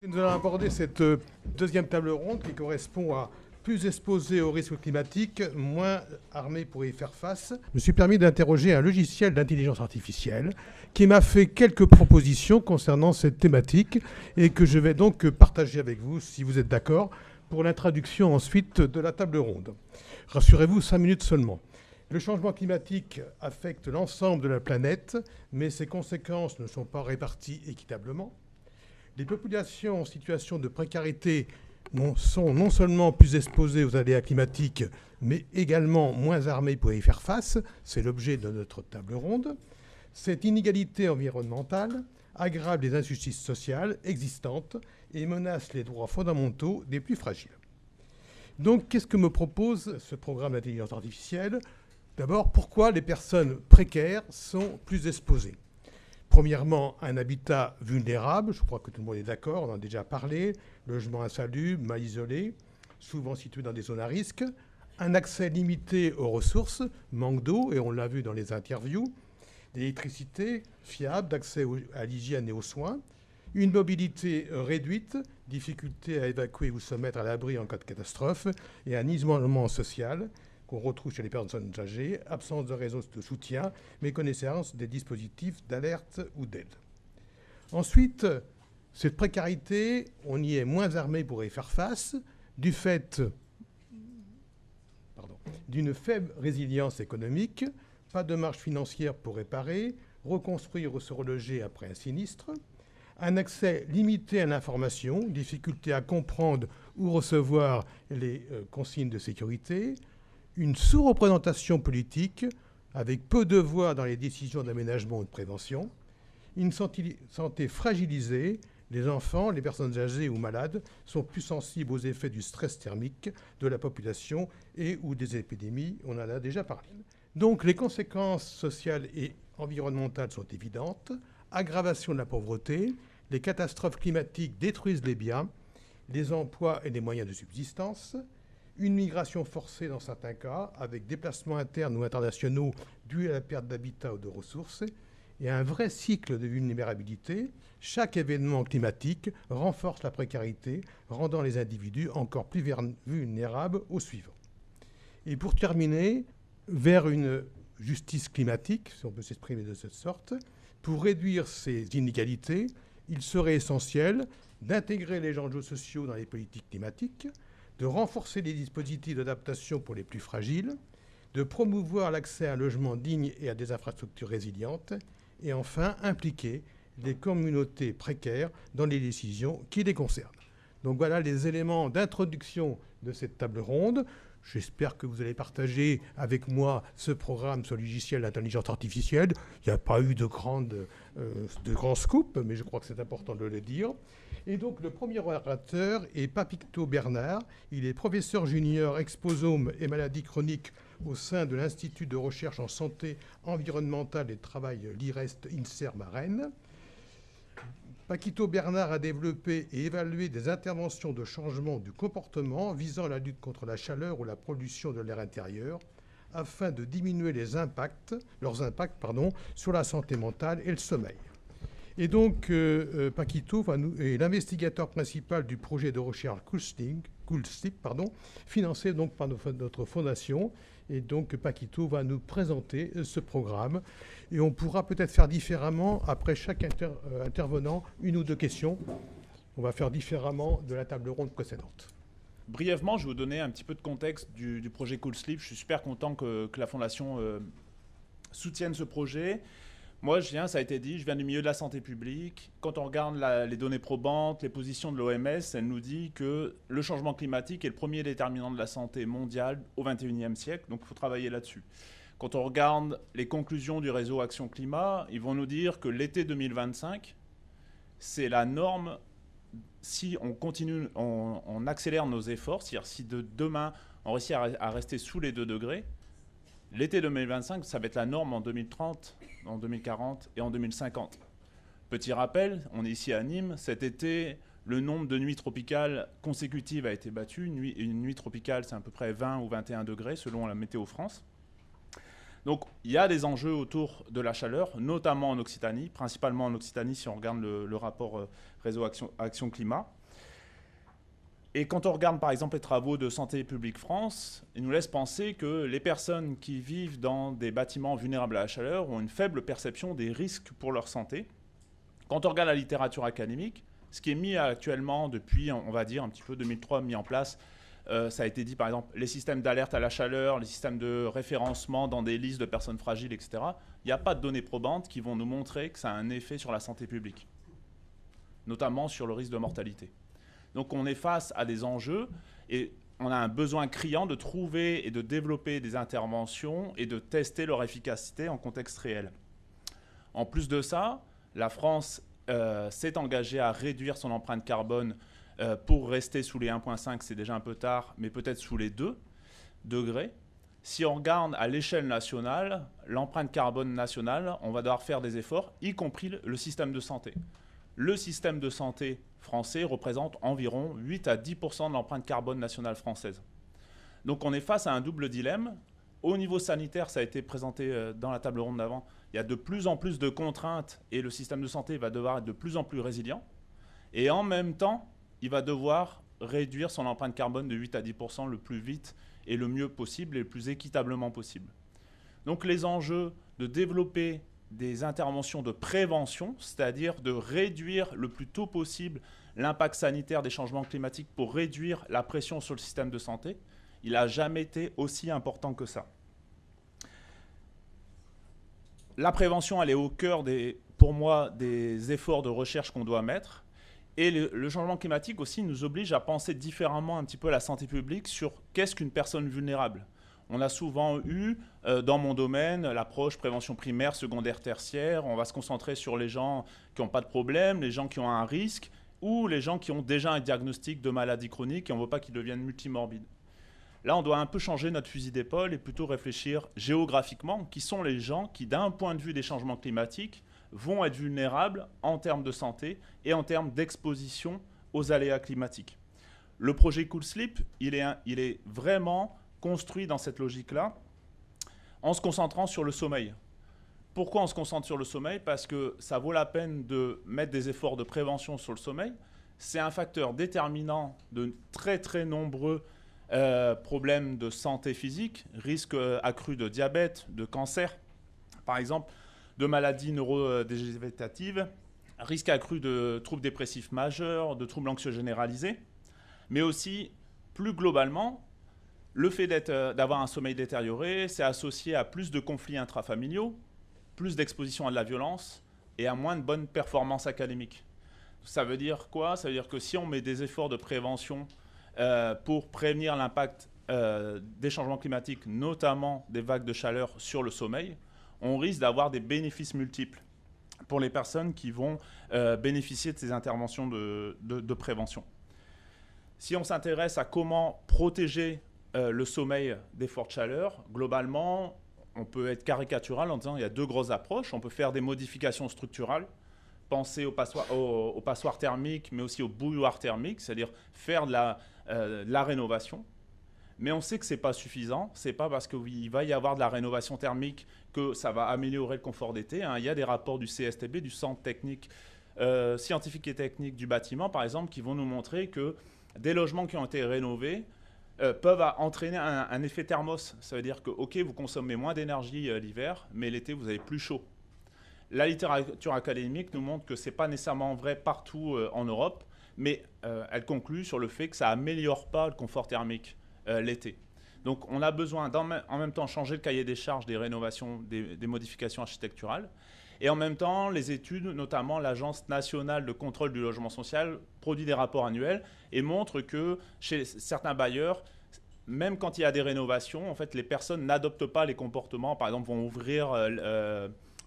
Nous allons aborder cette deuxième table ronde qui correspond à plus exposé aux risques climatiques, moins armé pour y faire face. Je me suis permis d'interroger un logiciel d'intelligence artificielle qui m'a fait quelques propositions concernant cette thématique et que je vais donc partager avec vous, si vous êtes d'accord, pour l'introduction ensuite de la table ronde. Rassurez-vous, 5 minutes seulement. Le changement climatique affecte l'ensemble de la planète, mais ses conséquences ne sont pas réparties équitablement. Les populations en situation de précarité sont non seulement plus exposées aux aléas climatiques, mais également moins armées pour y faire face. C'est l'objet de notre table ronde. Cette inégalité environnementale aggrave les injustices sociales existantes et menace les droits fondamentaux des plus fragiles. Donc, qu'est-ce que me propose ce programme d'intelligence artificielle ? D'abord, pourquoi les personnes précaires sont plus exposées ? Premièrement, un habitat vulnérable, je crois que tout le monde est d'accord, on en a déjà parlé, logement insalubre, mal isolé, souvent situé dans des zones à risque, un accès limité aux ressources, manque d'eau, et on l'a vu dans les interviews, d'électricité fiable, d'accès à l'hygiène et aux soins, une mobilité réduite, difficulté à évacuer ou se mettre à l'abri en cas de catastrophe, et un isolement social qu'on retrouve chez les personnes âgées, absence de réseaux de soutien, méconnaissance des dispositifs d'alerte ou d'aide. Ensuite, cette précarité, on y est moins armé pour y faire face, du fait d'une faible résilience économique, pas de marge financière pour réparer, reconstruire ou se reloger après un sinistre, un accès limité à l'information, difficulté à comprendre ou recevoir les consignes de sécurité, une sous-représentation politique avec peu de voix dans les décisions d'aménagement ou de prévention, une santé fragilisée, les enfants, les personnes âgées ou malades sont plus sensibles aux effets du stress thermique de la population et ou des épidémies, on en a déjà parlé. Donc les conséquences sociales et environnementales sont évidentes, aggravation de la pauvreté, les catastrophes climatiques détruisent les biens, les emplois et les moyens de subsistance, une migration forcée dans certains cas, avec déplacements internes ou internationaux dus à la perte d'habitat ou de ressources, et un vrai cycle de vulnérabilité. Chaque événement climatique renforce la précarité, rendant les individus encore plus vulnérables au suivant. Et pour terminer, vers une justice climatique, si on peut s'exprimer de cette sorte, pour réduire ces inégalités, il serait essentiel d'intégrer les enjeux sociaux dans les politiques climatiques, de renforcer les dispositifs d'adaptation pour les plus fragiles, de promouvoir l'accès à un logement digne et à des infrastructures résilientes, et enfin impliquer les communautés précaires dans les décisions qui les concernent. Donc voilà les éléments d'introduction de cette table ronde. J'espère que vous allez partager avec moi ce programme sur le logiciel d'intelligence artificielle. Il n'y a pas eu de grands scoops, mais je crois que c'est important de le dire. Et donc le premier orateur est Papito Bernard. Il est professeur junior exposome et maladies chroniques au sein de l'Institut de recherche en santé environnementale et de travail l'IREST-INSERM à Rennes. Paquito Bernard a développé et évalué des interventions de changement du comportement visant à la lutte contre la chaleur ou la pollution de l'air intérieur afin de diminuer leurs impacts sur la santé mentale et le sommeil. Et donc, Paquito est l'investigateur principal du projet de recherche CoolSleep, financé donc par notre fondation. Et donc, Paquito va nous présenter ce programme. Et on pourra peut-être faire différemment, après chaque intervenant, une ou deux questions. On va faire différemment de la table ronde précédente. Brièvement, je vais vous donner un petit peu de contexte du projet CoolSleep. Je suis super content que la Fondation soutienne ce projet. Moi, ça a été dit, je viens du milieu de la santé publique. Quand on regarde les données probantes, les positions de l'OMS, elle nous dit que le changement climatique est le premier déterminant de la santé mondiale au XXIe siècle, donc il faut travailler là-dessus. Quand on regarde les conclusions du réseau Action Climat, ils vont nous dire que l'été 2025, c'est la norme si on continue, on accélère nos efforts, c'est-à-dire si demain on réussit à rester sous les 2 degrés, l'été 2025, ça va être la norme en 2030, en 2040 et en 2050. Petit rappel, on est ici à Nîmes. Cet été, le nombre de nuits tropicales consécutives a été battu. Une nuit tropicale, c'est à peu près 20 ou 21 degrés selon la Météo France. Donc il y a des enjeux autour de la chaleur, notamment en Occitanie, principalement en Occitanie si on regarde le rapport Réseau Action Climat. Et quand on regarde par exemple les travaux de Santé publique France, ils nous laissent penser que les personnes qui vivent dans des bâtiments vulnérables à la chaleur ont une faible perception des risques pour leur santé. Quand on regarde la littérature académique, ce qui est mis actuellement depuis, on va dire, un petit peu 2003, mis en place, ça a été dit par exemple, les systèmes d'alerte à la chaleur, les systèmes de référencement dans des listes de personnes fragiles, etc. Il n'y a pas de données probantes qui vont nous montrer que ça a un effet sur la santé publique, notamment sur le risque de mortalité. Donc on est face à des enjeux et on a un besoin criant de trouver et de développer des interventions et de tester leur efficacité en contexte réel. En plus de ça, la France s'est engagée à réduire son empreinte carbone pour rester sous les 1,5, c'est déjà un peu tard, mais peut-être sous les 2 degrés. Si on regarde à l'échelle nationale, l'empreinte carbone nationale, on va devoir faire des efforts, y compris le système de santé. Le système de santé français représente environ 8 à 10% de l'empreinte carbone nationale française. Donc on est face à un double dilemme. Au niveau sanitaire, ça a été présenté dans la table ronde d'avant, il y a de plus en plus de contraintes et le système de santé va devoir être de plus en plus résilient. Et en même temps, il va devoir réduire son empreinte carbone de 8 à 10% le plus vite et le mieux possible et le plus équitablement possible. Donc les enjeux de développer des interventions de prévention, c'est-à-dire de réduire le plus tôt possible l'impact sanitaire des changements climatiques pour réduire la pression sur le système de santé, il n'a jamais été aussi important que ça. La prévention, elle est au cœur, pour moi, des efforts de recherche qu'on doit mettre. Et le changement climatique aussi nous oblige à penser différemment un petit peu la santé publique sur qu'est-ce qu'une personne vulnérable. On a souvent eu, dans mon domaine, l'approche prévention primaire, secondaire, tertiaire. On va se concentrer sur les gens qui n'ont pas de problème, les gens qui ont un risque, ou les gens qui ont déjà un diagnostic de maladie chronique et on ne veut pas qu'ils deviennent multimorbides. Là, on doit un peu changer notre fusil d'épaule et plutôt réfléchir géographiquement, qui sont les gens qui, d'un point de vue des changements climatiques, vont être vulnérables en termes de santé et en termes d'exposition aux aléas climatiques. Le projet Cool Sleep, il est vraiment construit dans cette logique-là, en se concentrant sur le sommeil. Pourquoi on se concentre sur le sommeil? Parce que ça vaut la peine de mettre des efforts de prévention sur le sommeil. C'est un facteur déterminant de très très nombreux problèmes de santé physique, risque accru de diabète, de cancer, par exemple, de maladies neurodégénératatives, risque accru de troubles dépressifs majeurs, de troubles anxieux généralisés, mais aussi, plus globalement, le fait d'avoir un sommeil détérioré, c'est associé à plus de conflits intrafamiliaux, plus d'exposition à de la violence et à moins de bonnes performances académiques. Ça veut dire quoi? Ça veut dire que si on met des efforts de prévention pour prévenir l'impact des changements climatiques, notamment des vagues de chaleur sur le sommeil, on risque d'avoir des bénéfices multiples pour les personnes qui vont bénéficier de ces interventions de prévention. Si on s'intéresse à comment protéger le sommeil des fortes chaleurs, globalement, on peut être caricatural en disant qu'il y a 2 grosses approches. On peut faire des modifications structurales, penser aux passoires thermiques, mais aussi aux bouilloires thermiques, c'est-à-dire faire de la rénovation. Mais on sait que ce n'est pas suffisant. Ce n'est pas parce qu'il va y avoir de la rénovation thermique que ça va améliorer le confort d'été. Il y a des rapports du CSTB, du Centre technique, scientifique et technique du bâtiment, par exemple, qui vont nous montrer que des logements qui ont été rénovés peuvent entraîner un effet thermos. Ça veut dire que, OK, vous consommez moins d'énergie l'hiver, mais l'été, vous avez plus chaud. La littérature académique nous montre que ce n'est pas nécessairement vrai partout en Europe, mais elle conclut sur le fait que ça n'améliore pas le confort thermique l'été. Donc on a besoin en même temps changer le cahier des charges des rénovations, des modifications architecturales. Et en même temps, les études, notamment l'Agence nationale de contrôle du logement social, produit des rapports annuels et montre que chez certains bailleurs, même quand il y a des rénovations, en fait, les personnes n'adoptent pas les comportements. Par exemple, vont ouvrir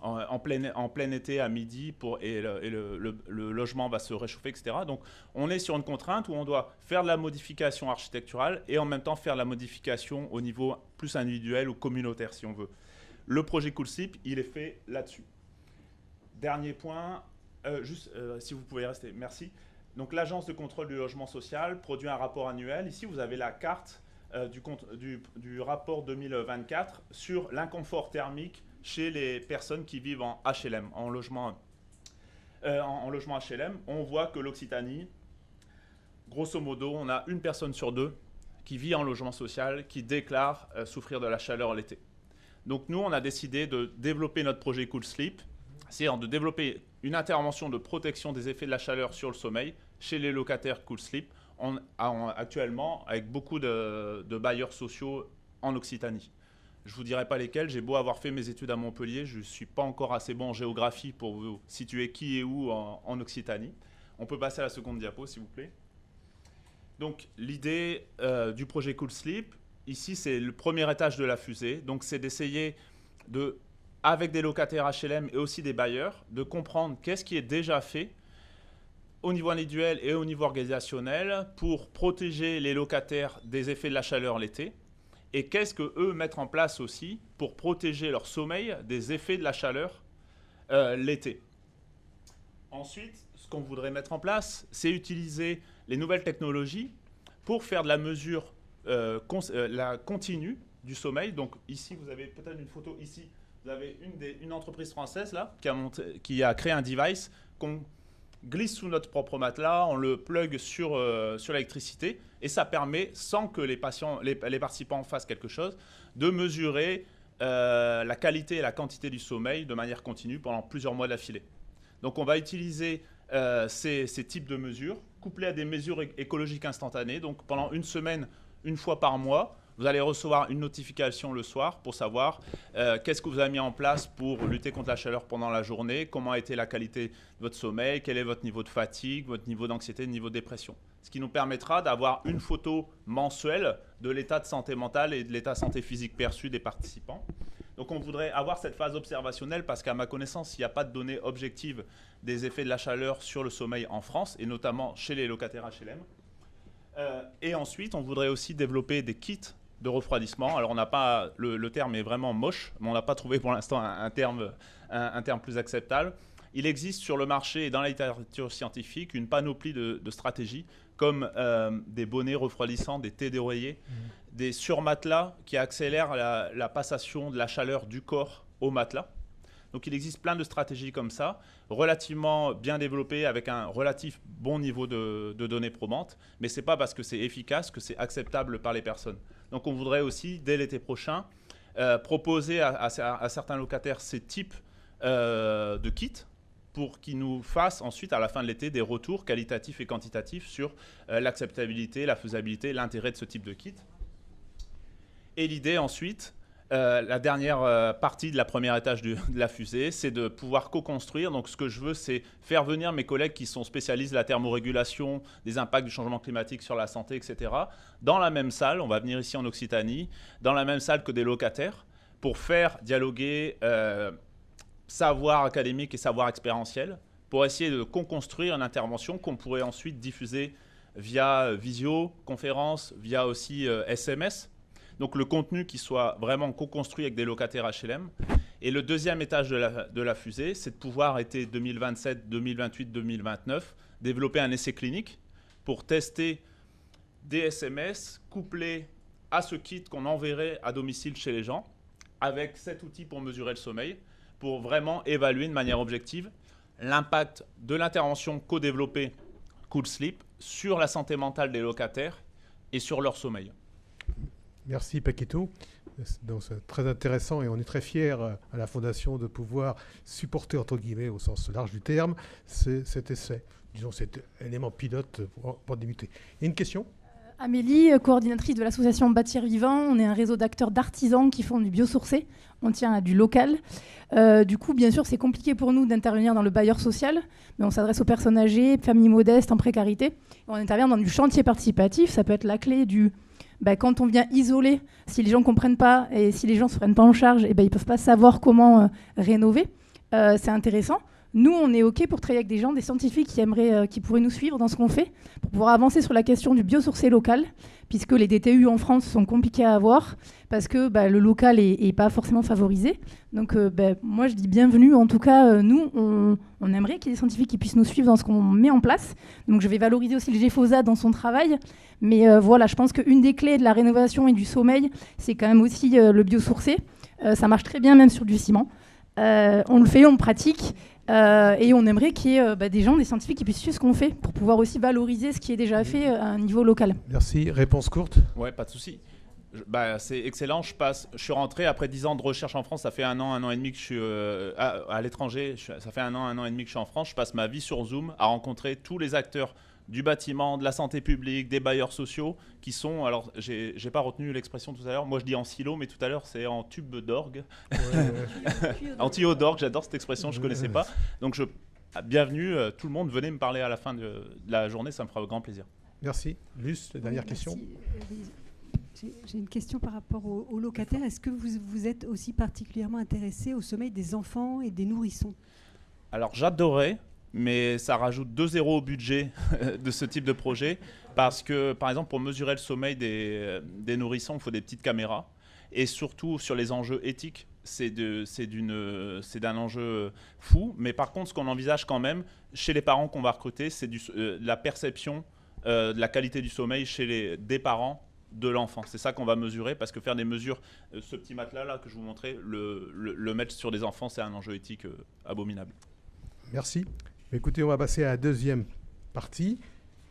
en plein été à midi et le logement va se réchauffer, etc. Donc, on est sur une contrainte où on doit faire de la modification architecturale et en même temps faire de la modification au niveau plus individuel ou communautaire, si on veut. Le projet Cool Sleep, il est fait là-dessus. Dernier point, si vous pouvez rester, merci. Donc l'Agence de contrôle du logement social produit un rapport annuel. Ici, vous avez la carte du rapport 2024 sur l'inconfort thermique chez les personnes qui vivent en HLM, en logement HLM. On voit que l'Occitanie, grosso modo, on a une personne sur deux qui vit en logement social qui déclare souffrir de la chaleur l'été. Donc nous, on a décidé de développer notre projet Cool Sleep, c'est-à-dire de développer une intervention de protection des effets de la chaleur sur le sommeil chez les locataires Cool Sleep, actuellement avec beaucoup de bailleurs sociaux en Occitanie. Je ne vous dirai pas lesquels, j'ai beau avoir fait mes études à Montpellier, je ne suis pas encore assez bon en géographie pour vous situer qui est où en Occitanie. On peut passer à la seconde diapo, s'il vous plaît. Donc l'idée du projet Cool Sleep, ici c'est le premier étage de la fusée, donc c'est d'essayer avec des locataires HLM et aussi des bailleurs, de comprendre qu'est-ce qui est déjà fait au niveau individuel et au niveau organisationnel pour protéger les locataires des effets de la chaleur l'été et qu'est-ce qu'eux mettent en place aussi pour protéger leur sommeil des effets de la chaleur l'été. Ensuite, ce qu'on voudrait mettre en place, c'est utiliser les nouvelles technologies pour faire de la mesure la continue du sommeil. Donc ici, vous avez peut-être une photo ici. Vous avez une entreprise française là, qui a créé un device qu'on glisse sous notre propre matelas, on le plug sur l'électricité et ça permet, sans que les participants fassent quelque chose, de mesurer la qualité et la quantité du sommeil de manière continue pendant plusieurs mois d'affilée. Donc on va utiliser ces types de mesures, couplées à des mesures écologiques instantanées. Donc pendant une semaine, une fois par mois, vous allez recevoir une notification le soir pour savoir qu'est-ce que vous avez mis en place pour lutter contre la chaleur pendant la journée, comment a été la qualité de votre sommeil, quel est votre niveau de fatigue, votre niveau d'anxiété, niveau de dépression. Ce qui nous permettra d'avoir une photo mensuelle de l'état de santé mentale et de l'état de santé physique perçu des participants. Donc on voudrait avoir cette phase observationnelle parce qu'à ma connaissance, il n'y a pas de données objectives des effets de la chaleur sur le sommeil en France et notamment chez les locataires HLM. Et ensuite, on voudrait aussi développer des kits de refroidissement. Alors on n'a pas, le terme est vraiment moche, mais on n'a pas trouvé pour l'instant un terme plus acceptable. Il existe sur le marché et dans la littérature scientifique une panoplie de stratégies comme des bonnets refroidissants, des thés d'oreiller, des surmatelas qui accélèrent la passation de la chaleur du corps au matelas. Donc il existe plein de stratégies comme ça, relativement bien développées avec un relatif bon niveau de données probantes, mais ce n'est pas parce que c'est efficace que c'est acceptable par les personnes. Donc on voudrait aussi, dès l'été prochain, proposer à certains locataires ces types de kits pour qu'ils nous fassent ensuite, à la fin de l'été, des retours qualitatifs et quantitatifs sur l'acceptabilité, la faisabilité, l'intérêt de ce type de kit. Et l'idée ensuite, la dernière partie de la première étage de la fusée, c'est de pouvoir co-construire. Donc ce que je veux, c'est faire venir mes collègues qui sont spécialistes de la thermorégulation, des impacts du changement climatique sur la santé, etc. Dans la même salle, on va venir ici en Occitanie, dans la même salle que des locataires, pour faire dialoguer savoir académique et savoir expérientiel, pour essayer de co-construire une intervention qu'on pourrait ensuite diffuser via visioconférence, via aussi SMS. Donc le contenu qui soit vraiment co-construit avec des locataires HLM. Et le deuxième étage de la fusée, c'est de pouvoir, été 2027, 2028, 2029, développer un essai clinique pour tester des SMS couplés à ce kit qu'on enverrait à domicile chez les gens, avec cet outil pour mesurer le sommeil, pour vraiment évaluer de manière objective l'impact de l'intervention co-développée Cool Sleep sur la santé mentale des locataires et sur leur sommeil. Merci Paquito. C'est très intéressant et on est très fiers à la Fondation de pouvoir supporter, entre guillemets, au sens large du terme, cet essai. Disons, cet élément pilote pour débuter. Il y a une question ? Amélie, coordinatrice de l'association Bâtir Vivant. On est un réseau d'acteurs d'artisans qui font du biosourcé. On tient à du local. Du coup, bien sûr, c'est compliqué pour nous d'intervenir dans le bailleur social, mais on s'adresse aux personnes âgées, familles modestes, en précarité. Et on intervient dans du chantier participatif. Ça peut être la clé du... quand on vient isoler, si les gens ne comprennent pas et si les gens ne se prennent pas en charge, ils ne peuvent pas savoir comment rénover. C'est intéressant. Nous, on est OK pour travailler avec des gens, des scientifiques qui pourraient nous suivre dans ce qu'on fait, pour pouvoir avancer sur la question du biosourcé local, puisque les DTU en France sont compliqués à avoir, parce que le local est pas forcément favorisé. Donc, moi, je dis bienvenue. En tout cas, nous, on aimerait qu'il y ait des scientifiques qui puissent nous suivre dans ce qu'on met en place. Donc, je vais valoriser aussi le GFOSA dans son travail. Mais voilà, je pense qu'une des clés de la rénovation et du sommeil, c'est quand même aussi le biosourcé. Ça marche très bien, même sur du ciment. On le fait, on le pratique. Et on aimerait qu'il y ait des gens, des scientifiques qui puissent suivre ce qu'on fait pour pouvoir aussi valoriser ce qui est déjà fait à un niveau local. Merci. Réponse courte. Ouais, pas de souci. C'est excellent. Je suis rentré après 10 ans de recherche en France. Ça fait un an et demi que je suis à l'étranger. Ça fait un an et demi que je suis en France. Je passe ma vie sur Zoom à rencontrer tous les acteurs du bâtiment, de la santé publique, des bailleurs sociaux qui sont, alors j'ai pas retenu l'expression tout à l'heure, moi je dis en silo, mais tout à l'heure c'est en tube d'orgue. En tuyau d'orgue, j'adore cette expression, je connaissais pas. Donc bienvenue, tout le monde, venez me parler à la fin de la journée, ça me fera grand plaisir. Merci. Luce, la dernière question. J'ai une question par rapport aux locataires. Est-ce que vous êtes aussi particulièrement intéressé au sommeil des enfants et des nourrissons? Alors j'adorais, mais ça rajoute 2 zéros au budget de ce type de projet, parce que, par exemple, pour mesurer le sommeil des nourrissons, il faut des petites caméras. Et surtout, sur les enjeux éthiques, c'est d'un enjeu fou. Mais par contre, ce qu'on envisage quand même, chez les parents qu'on va recruter, c'est la perception de la qualité du sommeil des parents de l'enfant. C'est ça qu'on va mesurer, parce que faire des mesures, ce petit matelas-là que je vous montrais, le mettre sur des enfants, c'est un enjeu éthique abominable. Merci. Écoutez, on va passer à la deuxième partie.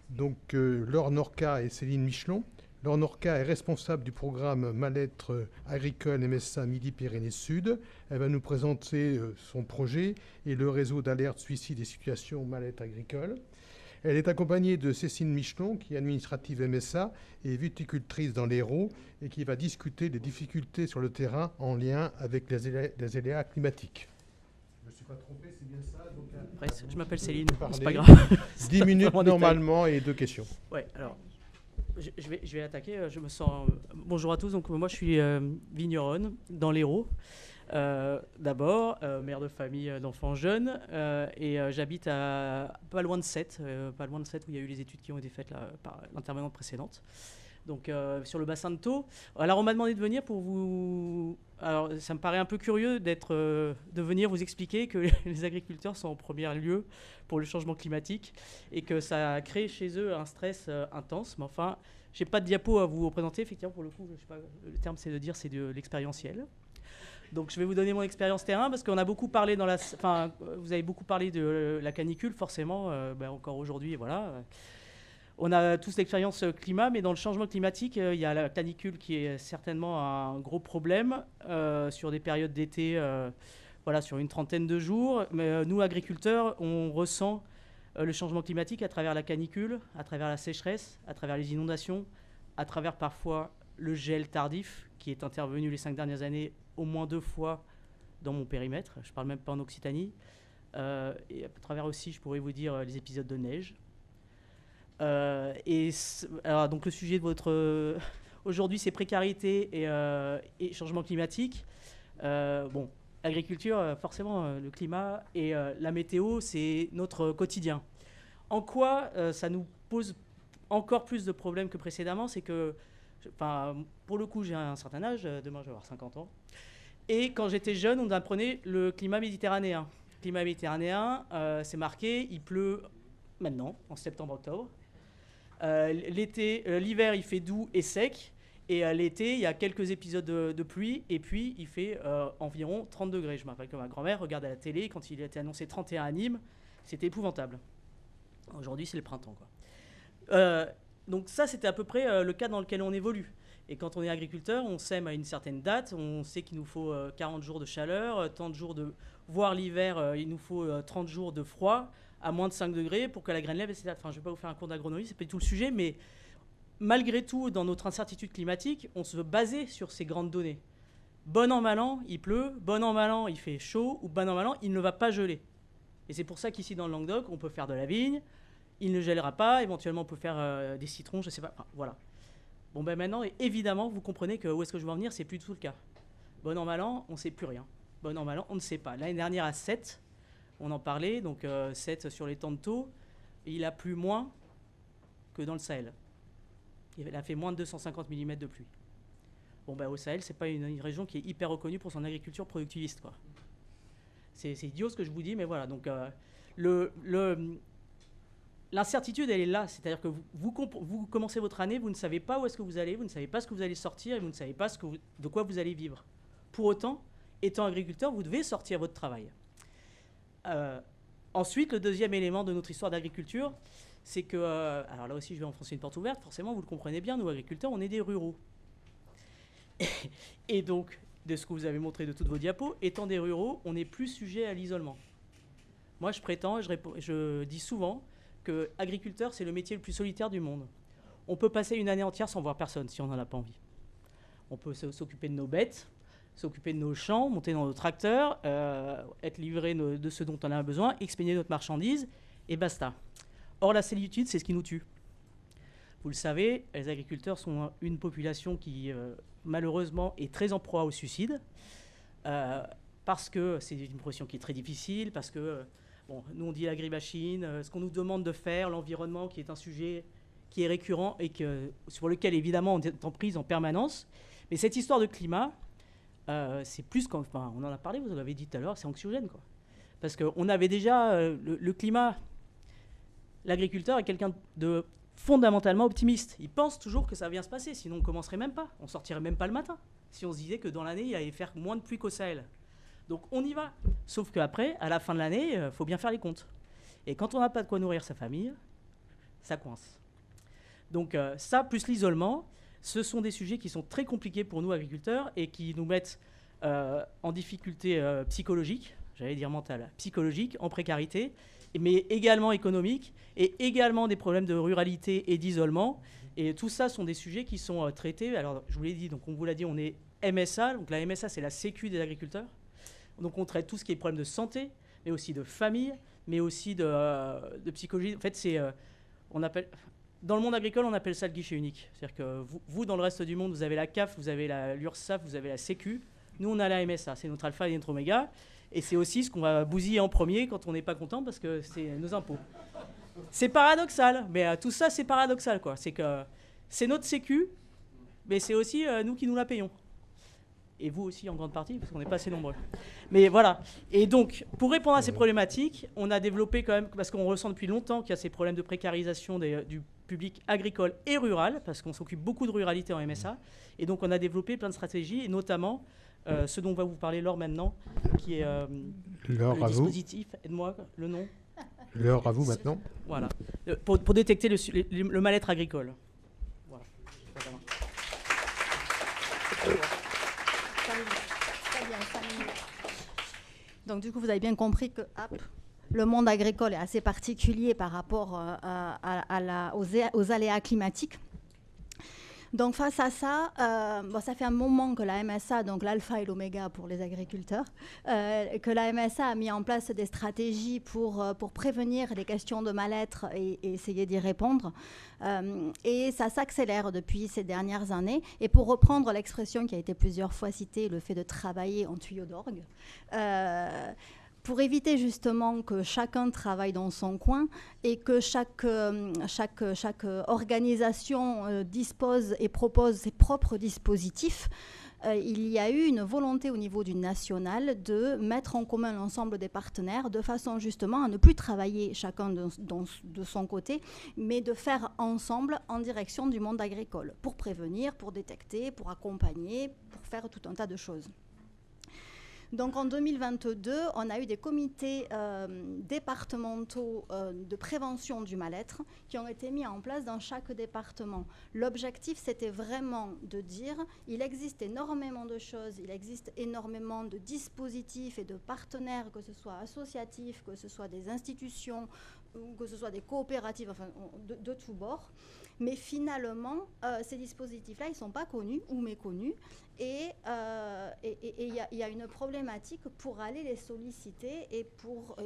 Donc, Laure Norca et Céline Michelon. Laure Norca est responsable du programme Mal-être agricole MSA Midi-Pyrénées Sud. Elle va nous présenter son projet et le réseau d'alerte suicide et situations mal-être agricole. Elle est accompagnée de Cécile Michelon, qui est administrative MSA et viticultrice dans l'Hérault, et qui va discuter des difficultés sur le terrain en lien avec les aléas climatiques. Je ne me suis pas trompé, c'est bien ça. Donc, je m'appelle Céline, c'est pas grave. grave. 10 minutes normalement et 2 questions. Ouais, alors, je vais attaquer. Je me sens. Bonjour à tous. Donc, moi, je suis vigneronne dans l'Hérault. D'abord, mère de famille d'enfants jeunes, et j'habite pas loin de Sète, où il y a eu les études qui ont été faites là, par l'intervenante précédente. Donc sur le bassin de Thau. Alors on m'a demandé de venir pour vous. Alors ça me paraît un peu curieux de venir vous expliquer que les agriculteurs sont en premier lieu pour le changement climatique et que ça crée chez eux un stress intense. Mais enfin, j'ai pas de diapo à vous présenter. Effectivement, pour le coup, je sais pas, le terme c'est de l'expérientiel. Donc je vais vous donner mon expérience terrain parce qu'on a beaucoup parlé vous avez beaucoup parlé de la canicule forcément, encore aujourd'hui, voilà. On a tous l'expérience climat, mais dans le changement climatique, il y a la canicule qui est certainement un gros problème sur des périodes d'été, sur une trentaine de jours. Mais nous, agriculteurs, on ressent le changement climatique à travers la canicule, à travers la sécheresse, à travers les inondations, à travers parfois le gel tardif qui est intervenu les 5 dernières années au moins 2 fois dans mon périmètre. Je ne parle même pas en Occitanie. Et à travers aussi, je pourrais vous dire, les épisodes de neige. Alors, donc le sujet de votre aujourd'hui, c'est précarité et changement climatique. Agriculture, forcément, le climat et la météo, c'est notre quotidien. En quoi ça nous pose encore plus de problèmes que précédemment, c'est que, pour le coup, j'ai un certain âge, demain je vais avoir 50 ans, et quand j'étais jeune, on apprenait le climat méditerranéen. Le climat méditerranéen, c'est marqué, il pleut maintenant, en septembre-octobre. L'hiver, il fait doux et sec. Et l'été, il y a quelques épisodes de pluie. Et puis, il fait environ 30 degrés. Je me rappelle que ma grand-mère regarde à la télé. Quand il a été annoncé 31 à Nîmes, c'était épouvantable. Aujourd'hui, c'est le printemps, quoi. Donc ça, c'était à peu près le cas dans lequel on évolue. Et quand on est agriculteur, on sème à une certaine date. On sait qu'il nous faut 40 jours de chaleur, 30 jours de... Voire l'hiver, il nous faut 30 jours de froid à moins de 5 degrés pour que la graine lève, etc. Enfin, je ne vais pas vous faire un cours d'agronomie, c'est pas du tout le sujet, mais malgré tout, dans notre incertitude climatique, on se veut baser sur ces grandes données. Bon an, mal an, il pleut, bon an, mal an, il fait chaud, ou bon an, mal an, il ne va pas geler. Et c'est pour ça qu'ici, dans le Languedoc, on peut faire de la vigne, il ne gèlera pas, éventuellement, on peut faire des citrons, je ne sais pas, enfin, voilà. Bon, maintenant, évidemment, vous comprenez que où est-ce que je veux en venir, c'est plus du tout le cas. Bon an, mal an, on ne sait plus rien. Bon an, mal an, on ne sait pas. L'année dernière, à 7, On en parlait, donc 7 sur les temps de taux. Il a plu moins que dans le Sahel. Il a fait moins de 250 mm de pluie. Bon, au Sahel, c'est pas une région qui est hyper reconnue pour son agriculture productiviste, quoi. C'est idiot ce que je vous dis, mais voilà. Donc, l'incertitude, elle est là. C'est-à-dire que vous commencez votre année, vous ne savez pas où est-ce que vous allez, vous ne savez pas ce que vous allez sortir et vous ne savez pas de quoi vous allez vivre. Pour autant, étant agriculteur, vous devez sortir votre travail. Ensuite, le deuxième élément de notre histoire d'agriculture, c'est que, alors là aussi je vais enfoncer une porte ouverte, forcément vous le comprenez bien, nous agriculteurs, on est des ruraux. Et donc, de ce que vous avez montré de toutes vos diapos, étant des ruraux, on est plus sujet à l'isolement. Moi je prétends, je dis souvent que agriculteur, c'est le métier le plus solitaire du monde. On peut passer une année entière sans voir personne si on n'en a pas envie. On peut s'occuper de nos bêtes, s'occuper de nos champs, monter dans nos tracteurs, être livré de ce dont on a besoin, expédier notre marchandise, et basta. Or, la solitude, c'est ce qui nous tue. Vous le savez, les agriculteurs sont une population qui, malheureusement, est très en proie au suicide, parce que c'est une profession qui est très difficile, parce que, nous on dit l'agribashing, ce qu'on nous demande de faire, l'environnement qui est un sujet qui est récurrent et sur lequel, évidemment, on est en prise en permanence. Mais cette histoire de climat, c'est plus on en a parlé, vous l'avez dit tout à l'heure, c'est anxiogène, quoi. Parce qu'on avait déjà le climat. L'agriculteur est quelqu'un de fondamentalement optimiste. Il pense toujours que ça va bien se passer, sinon on ne commencerait même pas. On ne sortirait même pas le matin, si on se disait que dans l'année, il allait faire moins de pluie qu'au Sahel. Donc on y va. Sauf qu'après, à la fin de l'année, il faut bien faire les comptes. Et quand on n'a pas de quoi nourrir sa famille, ça coince. Donc ça, plus l'isolement, ce sont des sujets qui sont très compliqués pour nous, agriculteurs, et qui nous mettent en difficulté psychologique, j'allais dire mentale, psychologique, en précarité, mais également économique, et également des problèmes de ruralité et d'isolement. Et tout ça sont des sujets qui sont traités. Alors, je vous l'ai dit, donc on vous l'a dit, on est MSA. Donc la MSA, c'est la Sécu des agriculteurs. Donc on traite tout ce qui est problème de santé, mais aussi de famille, mais aussi de psychologie. En fait, dans le monde agricole, on appelle ça le guichet unique. C'est-à-dire que vous, dans le reste du monde, vous avez la CAF, vous avez l'URSSAF, vous avez la Sécu. Nous, on a la MSA. C'est notre alpha et notre oméga. Et c'est aussi ce qu'on va bousiller en premier quand on n'est pas content, parce que c'est nos impôts. C'est paradoxal, mais tout ça, c'est paradoxal, quoi. C'est que c'est notre sécu, mais c'est aussi nous qui nous la payons. Et vous aussi, en grande partie, parce qu'on n'est pas assez nombreux. Mais voilà. Et donc, pour répondre à ces problématiques, on a développé quand même, parce qu'on ressent depuis longtemps qu'il y a ces problèmes de précarisation du public agricole et rural, parce qu'on s'occupe beaucoup de ruralité en MSA. Et donc, on a développé plein de stratégies, et notamment ce dont va vous parler Laure maintenant, qui est le dispositif. Aide-moi, le nom. L'heure à vous maintenant. Voilà. Pour détecter le mal-être agricole. Voilà. Très bien, 5 minutes. Donc du coup, vous avez bien compris que le monde agricole est assez particulier par rapport aux aléas climatiques. Donc face à ça, ça fait un moment que la MSA, donc l'alpha et l'oméga pour les agriculteurs, que la MSA a mis en place des stratégies pour prévenir les questions de mal-être et essayer d'y répondre. Et ça s'accélère depuis ces dernières années. Et pour reprendre l'expression qui a été plusieurs fois citée, le fait de travailler en tuyau d'orgue, pour éviter justement que chacun travaille dans son coin et que chaque organisation dispose et propose ses propres dispositifs, il y a eu une volonté au niveau du national de mettre en commun l'ensemble des partenaires de façon justement à ne plus travailler chacun de son côté, mais de faire ensemble en direction du monde agricole pour prévenir, pour détecter, pour accompagner, pour faire tout un tas de choses. Donc en 2022, on a eu des comités départementaux de prévention du mal-être qui ont été mis en place dans chaque département. L'objectif, c'était vraiment de dire il existe énormément de choses, il existe énormément de dispositifs et de partenaires, que ce soit associatifs, que ce soit des institutions, que ce soit des coopératives, enfin de tous bords. Mais finalement, ces dispositifs-là, ils ne sont pas connus ou méconnus. Et il y a une problématique pour aller les solliciter et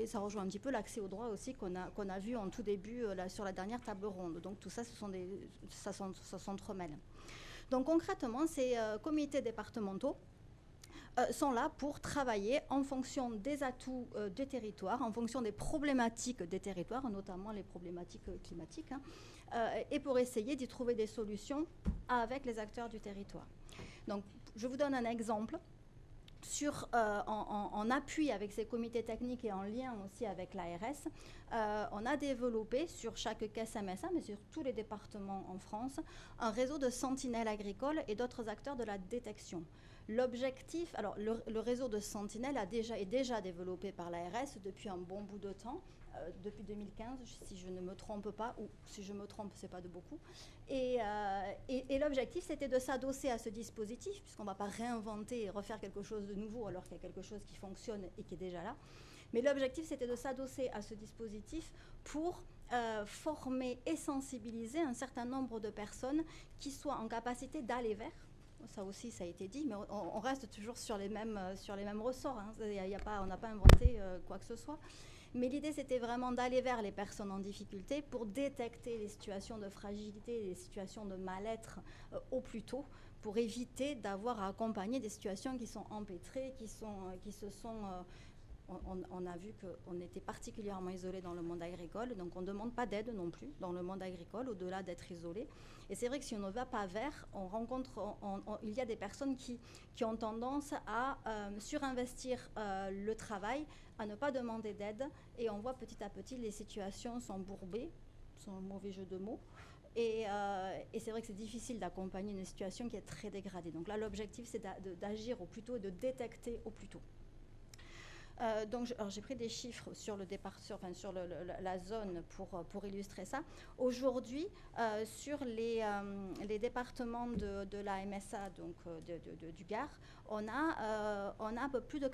ça rejoint un petit peu l'accès au droit aussi qu'on a vu en tout début sur la dernière table ronde. Donc tout ça, ça s'entremêle. Donc concrètement, ces comités départementaux sont là pour travailler en fonction des atouts des territoires, en fonction des problématiques des territoires, notamment les problématiques climatiques, et pour essayer d'y trouver des solutions avec les acteurs du territoire. Donc, je vous donne un exemple. En appui avec ces comités techniques et en lien aussi avec l'ARS, on a développé sur chaque caisse MSA, mais sur tous les départements en France, un réseau de sentinelles agricoles et d'autres acteurs de la détection. L'objectif, alors le réseau de sentinelles est déjà développé par l'ARS depuis un bon bout de temps, depuis 2015, si je ne me trompe pas, ou si je me trompe, c'est pas de beaucoup. Et l'objectif, c'était de s'adosser à ce dispositif, puisqu'on ne va pas réinventer et refaire quelque chose de nouveau, alors qu'il y a quelque chose qui fonctionne et qui est déjà là. Mais l'objectif, c'était de s'adosser à ce dispositif pour former et sensibiliser un certain nombre de personnes qui soient en capacité d'aller vers. Ça aussi, ça a été dit, mais on reste toujours sur les mêmes ressorts. Hein. On n'a pas inventé quoi que ce soit. Mais l'idée, c'était vraiment d'aller vers les personnes en difficulté pour détecter les situations de fragilité, les situations de mal-être au plus tôt, pour éviter d'avoir à accompagner des situations qui sont empêtrées, on a vu qu'on était particulièrement isolé dans le monde agricole, donc on ne demande pas d'aide non plus dans le monde agricole, au-delà d'être isolé. Et c'est vrai que si on ne va pas vers, il y a des personnes qui ont tendance à surinvestir le travail, à ne pas demander d'aide, et on voit petit à petit les situations s'embourbées, c'est un mauvais jeu de mots. Et c'est vrai que c'est difficile d'accompagner une situation qui est très dégradée. Donc là, l'objectif, c'est d'agir au plus tôt et de détecter au plus tôt. Donc, j'ai pris des chiffres sur la zone pour illustrer ça. Aujourd'hui, sur les départements de la MSA, donc du Gard, on a un peu plus de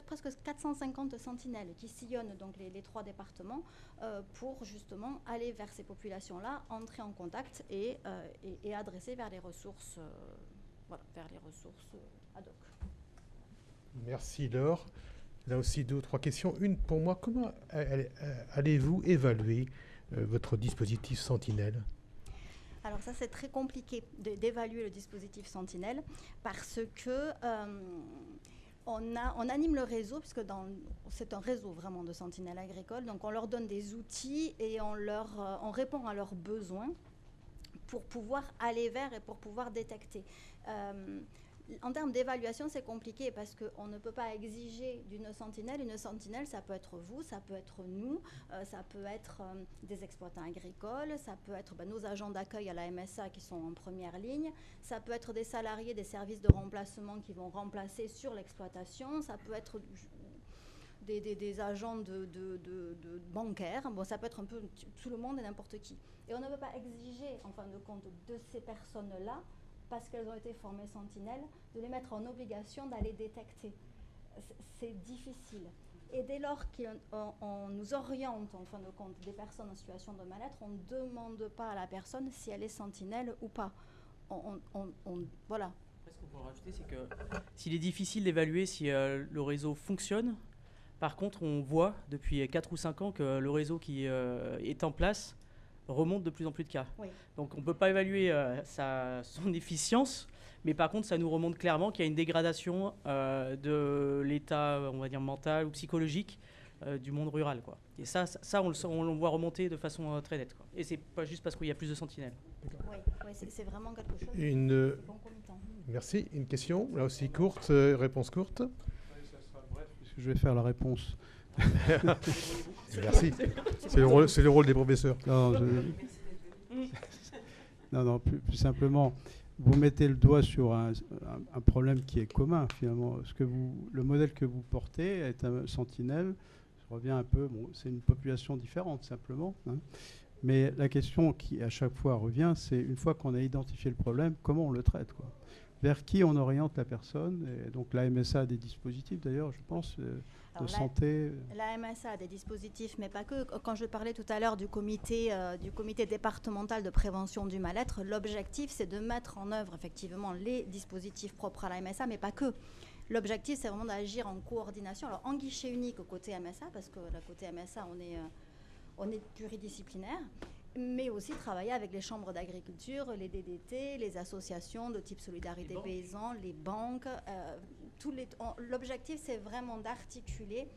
presque 450 sentinelles qui sillonnent donc les 3 départements pour justement aller vers ces populations-là, entrer en contact et adresser vers les ressources, ad hoc. Merci Laure. Là aussi 2 ou 3 questions. Une pour moi, comment allez-vous évaluer votre dispositif Sentinelle ? Alors ça, c'est très compliqué d'évaluer le dispositif Sentinelle parce que on anime le réseau, puisque c'est un réseau vraiment de sentinelles agricoles, donc on leur donne des outils et on répond à leurs besoins pour pouvoir aller vers et pour pouvoir détecter. En termes d'évaluation, c'est compliqué parce qu'on ne peut pas exiger d'une sentinelle. Une sentinelle, ça peut être vous, ça peut être nous, ça peut être des exploitants agricoles, ça peut être nos agents d'accueil à la MSA qui sont en première ligne, ça peut être des salariés des services de remplacement qui vont remplacer sur l'exploitation, ça peut être des agents de bancaires, bon, ça peut être un peu tout le monde et n'importe qui. Et on ne peut pas exiger, en fin de compte, de ces personnes-là, parce qu'elles ont été formées sentinelles, de les mettre en obligation d'aller détecter. C'est difficile. Et dès lors qu'on nous oriente, en fin de compte, des personnes en situation de mal-être, on ne demande pas à la personne si elle est sentinelle ou pas. Voilà. Après, ce qu'on peut rajouter, c'est que s'il est difficile d'évaluer si le réseau fonctionne, par contre, on voit depuis 4 ou 5 ans que le réseau qui est en place remonte de plus en plus de cas. Oui. Donc on ne peut pas évaluer son efficience, mais par contre ça nous remonte clairement qu'il y a une dégradation de l'état, on va dire, mental ou psychologique du monde rural, quoi. Et ça on le voit remonter de façon très nette, quoi. Et c'est pas juste parce qu'il y a plus de sentinelles. Oui, c'est vraiment quelque chose de concomitant. Merci. Une question, là aussi courte, réponse courte. Oui, ça sera bref, puisque je vais faire la réponse. Merci. C'est le rôle des professeurs. Non, plus simplement, vous mettez le doigt sur un problème qui est commun, finalement. Le modèle que vous portez est un sentinelle. Je reviens un peu, c'est une population différente, simplement. Hein. Mais la question qui, à chaque fois, revient, c'est une fois qu'on a identifié le problème, comment on le traite, quoi. Vers qui on oriente la personne. Et donc la MSA a des dispositifs, d'ailleurs, je pense, de santé. La MSA a des dispositifs, mais pas que. Quand je parlais tout à l'heure du comité départemental de prévention du mal-être, l'objectif, c'est de mettre en œuvre, effectivement, les dispositifs propres à la MSA, mais pas que. L'objectif, c'est vraiment d'agir en coordination. Alors, en guichet unique au côté MSA, parce que le côté MSA, on est pluridisciplinaire. mais aussi travailler avec les chambres d'agriculture, les DDT, les associations de type Solidarité Paysans, les banques. L'objectif, c'est vraiment d'articuler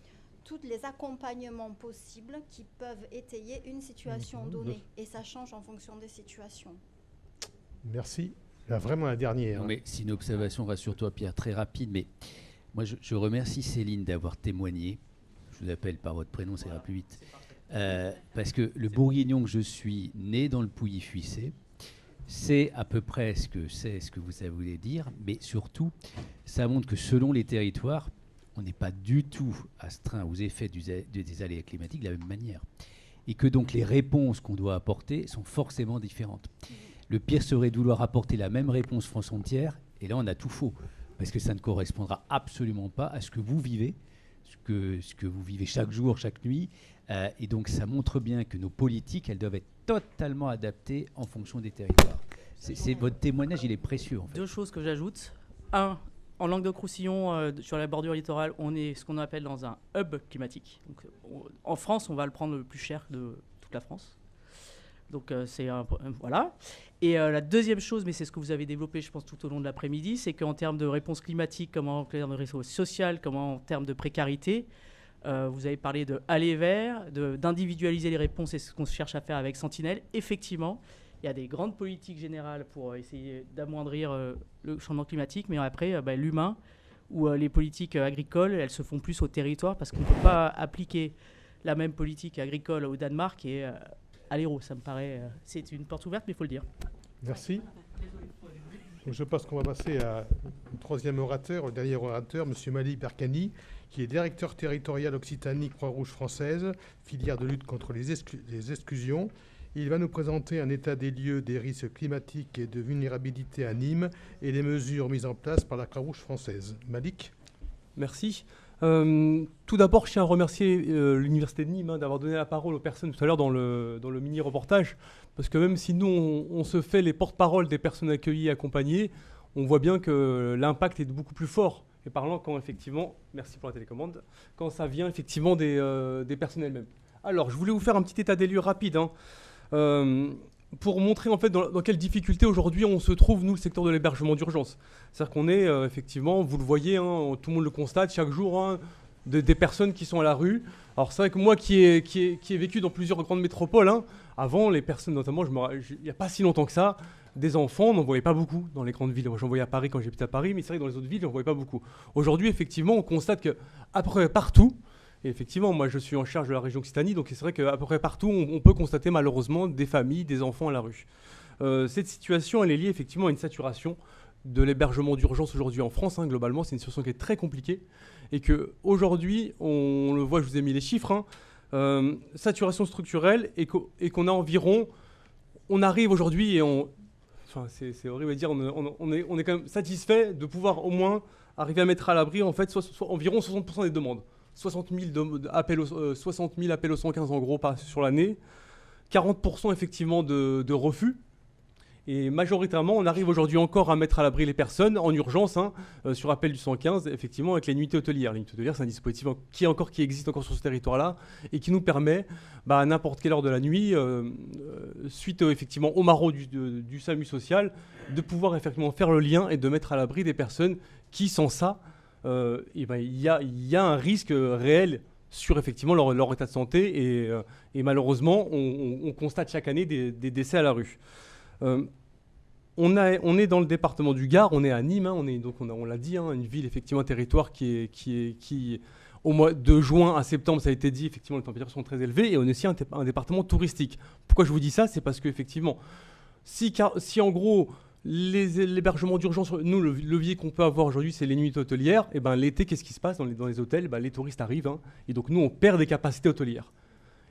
tous les accompagnements possibles qui peuvent étayer une situation donnée. Et ça change en fonction des situations. Merci. Là, vraiment la dernière. Non, mais c'est une observation, rassure-toi Pierre, très rapide. Mais moi, je remercie Céline d'avoir témoigné. Je vous appelle par votre prénom, ça ira plus vite. Parce que le bourguignon que je suis, né dans le Pouilly-Fuissé, c'est à peu près ce que vous voulez dire, mais surtout, ça montre que selon les territoires, on n'est pas du tout astreint aux effets des aléas climatiques de la même manière. Et que donc les réponses qu'on doit apporter sont forcément différentes. Le pire serait de vouloir apporter la même réponse France entière, et là on a tout faux, parce que ça ne correspondra absolument pas à ce que vous vivez, ce que vous vivez chaque jour, chaque nuit. Et donc ça montre bien que nos politiques, elles doivent être totalement adaptées en fonction des territoires. Votre témoignage, il est précieux en fait. 2 choses que j'ajoute. 1, en Languedoc-Roussillon, sur la bordure littorale, on est ce qu'on appelle dans un hub climatique. Donc, en France, on va le prendre le plus cher de toute la France. Donc voilà. Et la deuxième chose, mais c'est ce que vous avez développé, je pense, tout au long de l'après-midi, c'est qu'en termes de réponse climatique, comme en termes de réseau social, comme en termes de précarité, vous avez parlé de aller vers, d'individualiser les réponses, et ce qu'on cherche à faire avec Sentinelle. Effectivement, il y a des grandes politiques générales pour essayer d'amoindrir le changement climatique, mais après, l'humain ou les politiques agricoles, elles se font plus au territoire, parce qu'on ne peut pas appliquer la même politique agricole au Danemark et à l'Hérault. Ça me paraît... c'est une porte ouverte, mais il faut le dire. Merci. Donc je pense qu'on va passer à un troisième orateur, le dernier orateur, M. Malik Berkani, qui est directeur territorial Occitanie Croix-Rouge française, filière de lutte contre les exclusions. Il va nous présenter un état des lieux des risques climatiques et de vulnérabilité à Nîmes et les mesures mises en place par la Croix-Rouge française. Malik. Merci. Tout d'abord, je tiens à remercier l'Université de Nîmes d'avoir donné la parole aux personnes tout à l'heure dans le mini-reportage, parce que même si nous, on se fait les porte-parole des personnes accueillies et accompagnées, on voit bien que l'impact est beaucoup plus fort et parlant quand effectivement, merci pour la télécommande, quand ça vient effectivement des personnes elles-mêmes. Alors, je voulais vous faire un petit état des lieux rapide, pour montrer en fait dans quelles difficultés aujourd'hui on se trouve, nous, le secteur de l'hébergement d'urgence. C'est-à-dire qu'on est effectivement, vous le voyez, tout le monde le constate chaque jour, des personnes qui sont à la rue. Alors c'est vrai que moi qui ai vécu dans plusieurs grandes métropoles, avant les personnes notamment, il n'y a pas si longtemps que ça, des enfants, on n'en voyait pas beaucoup dans les grandes villes. Moi, j'en voyais à Paris quand j'habitais à Paris, mais c'est vrai que dans les autres villes, j'en voyais pas beaucoup. Aujourd'hui, effectivement, on constate qu'à peu près partout, et effectivement, moi je suis en charge de la région Occitanie, donc c'est vrai qu'à peu près partout, on peut constater malheureusement des familles, des enfants à la rue. Cette situation, elle est liée effectivement à une saturation de l'hébergement d'urgence aujourd'hui en France. Globalement, c'est une situation qui est très compliquée et qu'aujourd'hui, on le voit, je vous ai mis les chiffres, saturation structurelle et qu'on a environ, on arrive aujourd'hui et enfin c'est horrible à dire, on est quand même satisfait de pouvoir au moins arriver à mettre à l'abri en fait environ 60% des demandes. 60 000 appels au 115 en gros sur l'année, 40% effectivement de refus. Et majoritairement, on arrive aujourd'hui encore à mettre à l'abri les personnes en urgence, sur appel du 115, effectivement, avec les nuitées hôtelières. Les nuitées hôtelières, c'est un dispositif qui existe encore sur ce territoire-là et qui nous permet, à n'importe quelle heure de la nuit, suite effectivement au marreau du SAMU social, de pouvoir effectivement faire le lien et de mettre à l'abri des personnes qui, sans ça, il y a un risque réel sur effectivement leur état de santé et malheureusement, on constate chaque année des décès à la rue. On est dans le département du Gard, on est à Nîmes, on l'a dit, une ville, effectivement, un territoire qui au mois de juin à septembre, ça a été dit, effectivement, les températures sont très élevées et on est aussi un département touristique. Pourquoi je vous dis ça ? C'est parce qu'effectivement, si en gros, l'hébergement d'urgence, nous, le levier qu'on peut avoir aujourd'hui, c'est les nuits hôtelières, et l'été, qu'est-ce qui se passe dans les hôtels ? Les touristes arrivent, et donc nous, on perd des capacités hôtelières.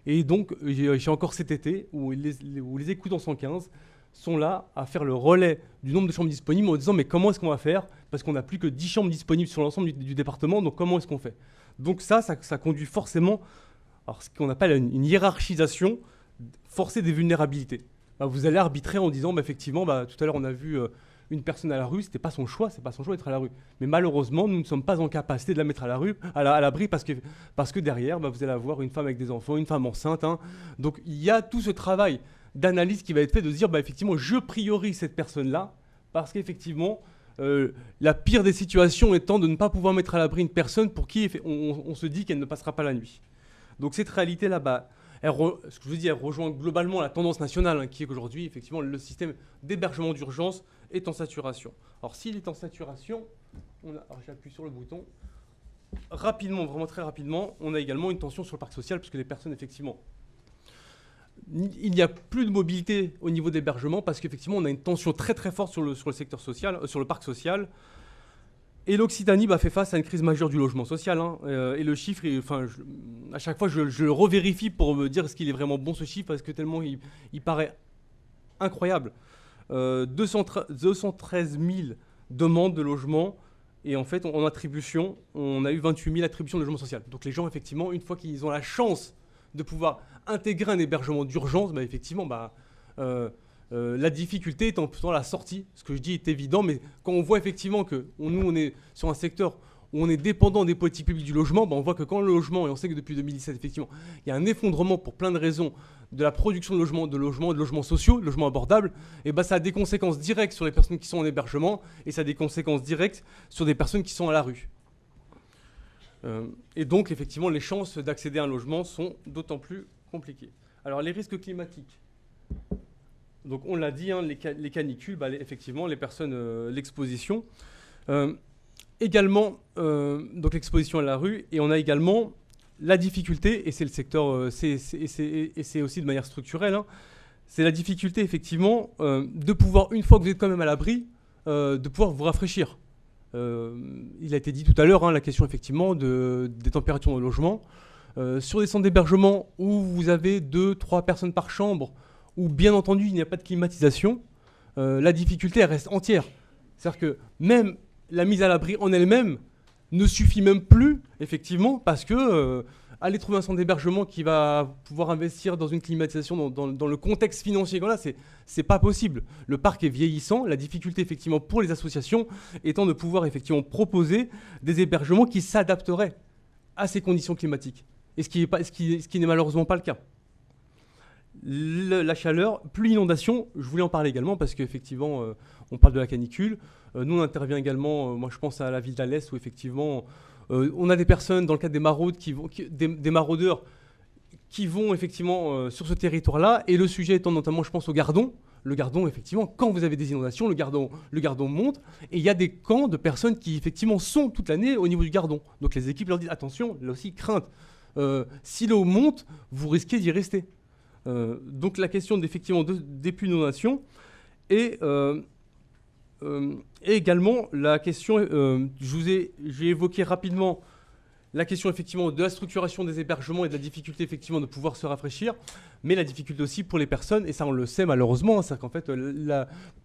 Et donc, j'ai encore cet été où les écoutes en 115 sont là à faire le relais du nombre de chambres disponibles en disant mais comment est-ce qu'on va faire ? Parce qu'on n'a plus que 10 chambres disponibles sur l'ensemble du département, donc comment est-ce qu'on fait ? Donc ça conduit forcément à ce qu'on appelle une hiérarchisation forcée des vulnérabilités. Vous allez arbitrer en disant effectivement, tout à l'heure on a vu une personne à la rue, c'est pas son choix d'être à la rue. Mais malheureusement, nous ne sommes pas en capacité de la mettre à la rue, à l'abri, parce que derrière, vous allez avoir une femme avec des enfants, une femme enceinte. Donc il y a tout ce travail d'analyse qui va être fait de se dire, effectivement, je priorise cette personne-là, parce qu'effectivement, la pire des situations étant de ne pas pouvoir mettre à l'abri une personne pour qui on se dit qu'elle ne passera pas la nuit. Donc cette réalité-là, ce que je veux dire, elle rejoint globalement la tendance nationale, qui est qu'aujourd'hui, effectivement, le système d'hébergement d'urgence est en saturation. Alors s'il est en saturation, alors j'appuie sur le bouton, rapidement, vraiment très rapidement, on a également une tension sur le parc social, puisque les personnes, effectivement, il n'y a plus de mobilité au niveau d'hébergement, parce qu'effectivement, on a une tension très très forte sur le secteur social, sur le parc social. Et l'Occitanie fait face à une crise majeure du logement social. Et le chiffre, à chaque fois, je le revérifie pour me dire est-ce qu'il est vraiment bon ce chiffre, parce que tellement il paraît incroyable. 213 000 demandes de logement. Et en fait, en attribution, on a eu 28 000 attributions de logement social. Donc les gens, effectivement, une fois qu'ils ont la chance de pouvoir intégrer un hébergement d'urgence, effectivement, la difficulté étant plutôt la sortie. Ce que je dis est évident, mais quand on voit effectivement que nous, on est sur un secteur où on est dépendant des politiques publiques du logement, on voit que quand le logement, et on sait que depuis 2017, effectivement, il y a un effondrement pour plein de raisons de la production de logements sociaux, de logements abordables, et ça a des conséquences directes sur les personnes qui sont en hébergement, et ça a des conséquences directes sur des personnes qui sont à la rue. Et donc, effectivement, les chances d'accéder à un logement sont d'autant plus compliquées. Alors, les risques climatiques. Donc, on l'a dit, les canicules, effectivement, les personnes, l'exposition. Également, donc l'exposition à la rue, et on a également la difficulté, et c'est le secteur, et c'est aussi de manière structurelle, c'est la difficulté, effectivement, de pouvoir, une fois que vous êtes quand même à l'abri, de pouvoir vous rafraîchir. Il a été dit tout à l'heure, la question, effectivement, des températures dans le logement. Sur des centres d'hébergement où vous avez 2-3 personnes par chambre, où, bien entendu, il n'y a pas de climatisation, la difficulté, elle reste entière. C'est-à-dire que même la mise à l'abri en elle-même ne suffit même plus, effectivement, parce que aller trouver un centre d'hébergement qui va pouvoir investir dans une climatisation dans le contexte financier qu'on a, c'est pas possible. Le parc est vieillissant, la difficulté, effectivement, pour les associations étant de pouvoir, effectivement, proposer des hébergements qui s'adapteraient à ces conditions climatiques. Et ce qui n'est malheureusement pas le cas. La chaleur, plus l'inondation, je voulais en parler également parce qu'effectivement, on parle de la canicule. Nous, on intervient également, moi je pense à la ville d'Alès où effectivement, on a des personnes dans le cadre des maraudes, des maraudeurs qui vont effectivement sur ce territoire-là. Et le sujet étant notamment, je pense, au Gardon. Le Gardon, effectivement, quand vous avez des inondations, le Gardon monte. Et il y a des camps de personnes qui effectivement sont toute l'année au niveau du Gardon. Donc les équipes leur disent, attention, là aussi, crainte. Si l'eau monte, vous risquez d'y rester. Donc la question d'effectivement des inondations et également la question, j'ai évoqué rapidement la question effectivement de la structuration des hébergements et de la difficulté effectivement de pouvoir se rafraîchir, mais la difficulté aussi pour les personnes, et ça on le sait malheureusement, c'est qu'en fait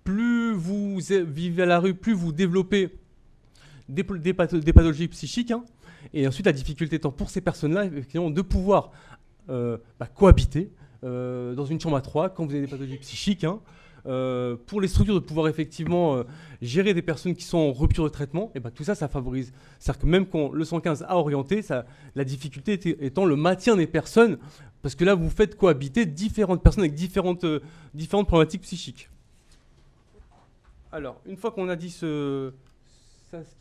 plus vous vivez à la rue, plus vous développez des pathologies psychiques, et ensuite la difficulté étant pour ces personnes-là effectivement de pouvoir cohabiter dans une chambre à 3 quand vous avez des pathologies psychiques, pour les structures de pouvoir effectivement gérer des personnes qui sont en rupture de traitement, et tout ça, ça favorise. C'est-à-dire que même quand le 115 a orienté, la difficulté étant le maintien des personnes, parce que là, vous faites cohabiter différentes personnes avec différentes problématiques psychiques. Alors, une fois qu'on a dit ce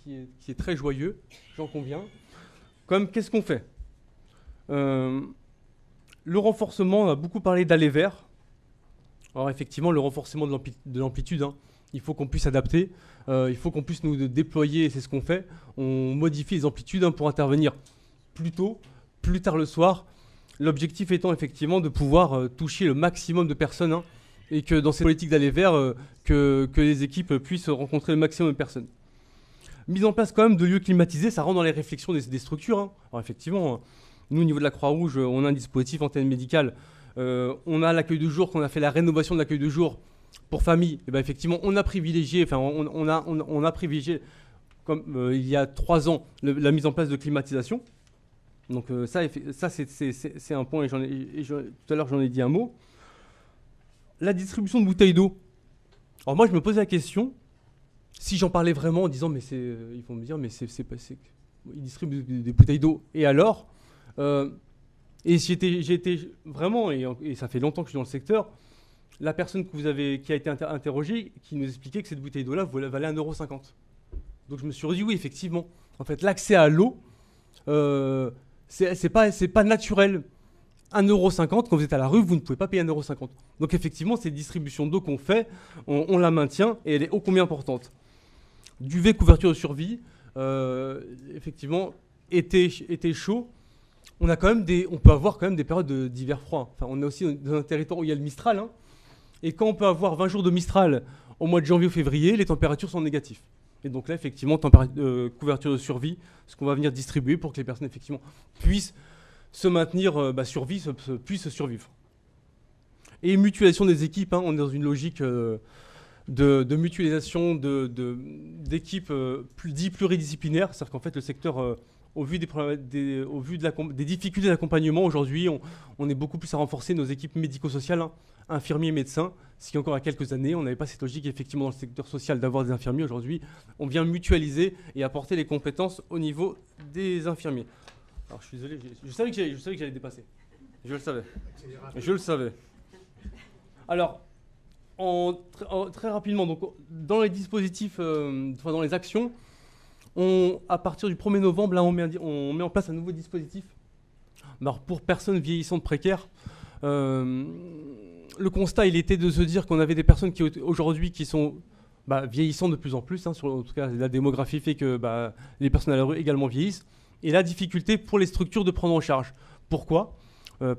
qui est très joyeux, j'en conviens, quand même, qu'est-ce qu'on fait ? Le renforcement, on a beaucoup parlé d'aller vers. Alors effectivement, le renforcement de l'amplitude, il faut qu'on puisse s'adapter, il faut qu'on puisse nous déployer, et c'est ce qu'on fait. On modifie les amplitudes pour intervenir plus tôt, plus tard le soir. L'objectif étant effectivement de pouvoir toucher le maximum de personnes, et que dans ces politiques d'aller vers, que les équipes puissent rencontrer le maximum de personnes. Mise en place quand même de lieux climatisés, ça rentre dans les réflexions des structures. Alors effectivement, nous au niveau de la Croix-Rouge, on a un dispositif antenne médicale. On a l'accueil de jour, qu'on a fait la rénovation de l'accueil de jour pour famille. Et effectivement, on a privilégié, comme il y a 3 ans, la mise en place de climatisation. Donc ça c'est un point, et tout à l'heure j'en ai dit un mot. La distribution de bouteilles d'eau. Alors moi je me posais la question, si j'en parlais vraiment en disant, mais ils vont me dire, mais ils distribuent des bouteilles d'eau. Et alors et j'ai été vraiment, et ça fait longtemps que je suis dans le secteur, la personne qui a été interrogée, qui nous expliquait que cette bouteille d'eau-là valait 1,50 €. Donc je me suis dit, oui, effectivement, en fait, l'accès à l'eau, c'est pas naturel. 1,50 €, quand vous êtes à la rue, vous ne pouvez pas payer 1,50 €. Donc effectivement, cette distribution d'eau qu'on fait, on la maintient, et elle est ô combien importante. Duvet, couverture de survie, effectivement, été chaud, on peut avoir quand même des périodes d'hiver froid. Enfin, on est aussi dans un territoire où il y a le Mistral, hein, et quand on peut avoir 20 jours de Mistral au mois de janvier ou février, les températures sont négatives. Et donc là, effectivement, couverture de survie, ce qu'on va venir distribuer pour que les personnes, effectivement, puissent se maintenir, puissent survivre. Et mutualisation des équipes, hein, on est dans une logique de mutualisation d'équipes dites pluridisciplinaires. C'est-à-dire qu'en fait, le secteur, au vu des difficultés d'accompagnement, aujourd'hui, on est beaucoup plus à renforcer nos équipes médico-sociales, hein, infirmiers et médecins. Ce qui, encore il y a quelques années, on n'avait pas cette logique, effectivement, dans le secteur social d'avoir des infirmiers. Aujourd'hui, on vient mutualiser et apporter les compétences au niveau des infirmiers. Alors, je suis désolé, je savais que j'allais dépasser. Je le savais. Alors, très rapidement, donc, dans les dispositifs, dans les actions, à partir du 1er novembre, là, on met en place un nouveau dispositif. Alors, pour personnes vieillissantes précaires, le constat, il était de se dire qu'on avait des personnes qui aujourd'hui qui sont vieillissantes de plus en plus. Hein, en tout cas, la démographie fait que les personnes à la rue également vieillissent. Et la difficulté pour les structures de prendre en charge. Pourquoi ?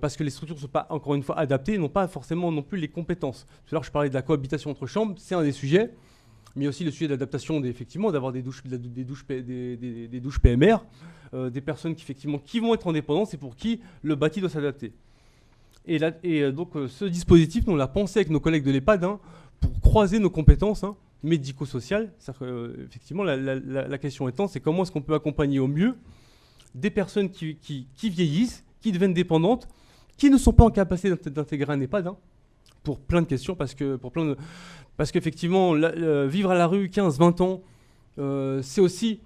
Parce que les structures ne sont pas, encore une fois, adaptées et n'ont pas forcément non plus les compétences. Tout à l'heure, je parlais de la cohabitation entre chambres, c'est un des sujets, mais aussi le sujet d'adaptation, effectivement, d'avoir des douches PMR, des personnes qui vont être en dépendance et pour qui le bâti doit s'adapter. Et donc, ce dispositif, nous, on l'a pensé avec nos collègues de l'EHPAD, hein, pour croiser nos compétences, hein, médico-sociales. Effectivement, la question étant, c'est comment est-ce qu'on peut accompagner au mieux des personnes qui vieillissent, qui deviennent dépendantes, qui ne sont pas en capacité d'intégrer un EHPAD, hein, pour plein de questions, parce qu'effectivement, vivre à la rue 15-20 ans, c'est aussi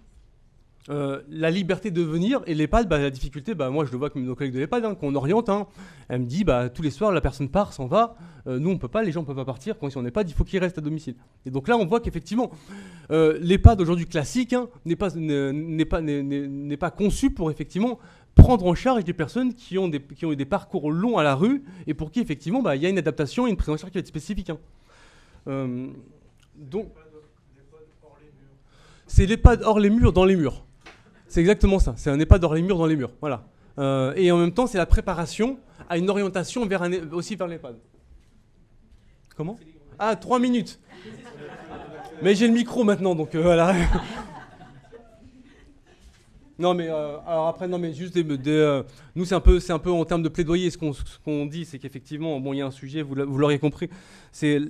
la liberté de venir, et l'EHPAD, la difficulté, moi je le vois comme nos collègues de l'EHPAD, hein, qu'on oriente, hein, elle me dit, tous les soirs, la personne part, s'en va, nous on peut pas, les gens ne peuvent pas partir, quand ils sont en EHPAD, il faut qu'ils restent à domicile. Et donc là, on voit qu'effectivement, l'EHPAD aujourd'hui classique, hein, n'est pas conçu pour effectivement prendre en charge des personnes qui ont eu des parcours longs à la rue, et pour qui effectivement, il y a une adaptation et une prise en charge qui va être spécifique. Hein. Donc, c'est l'EHPAD hors les murs, dans les murs. C'est exactement ça. C'est un EHPAD hors les murs, dans les murs. Voilà. Et en même temps, c'est la préparation à une orientation aussi vers l'EHPAD. Comment ? 3 minutes. Mais j'ai le micro maintenant, donc voilà. Non, mais alors après, non, mais juste nous, c'est un peu en termes de plaidoyer. Ce qu'on dit, c'est qu'effectivement, il y a un sujet, vous l'auriez compris, c'est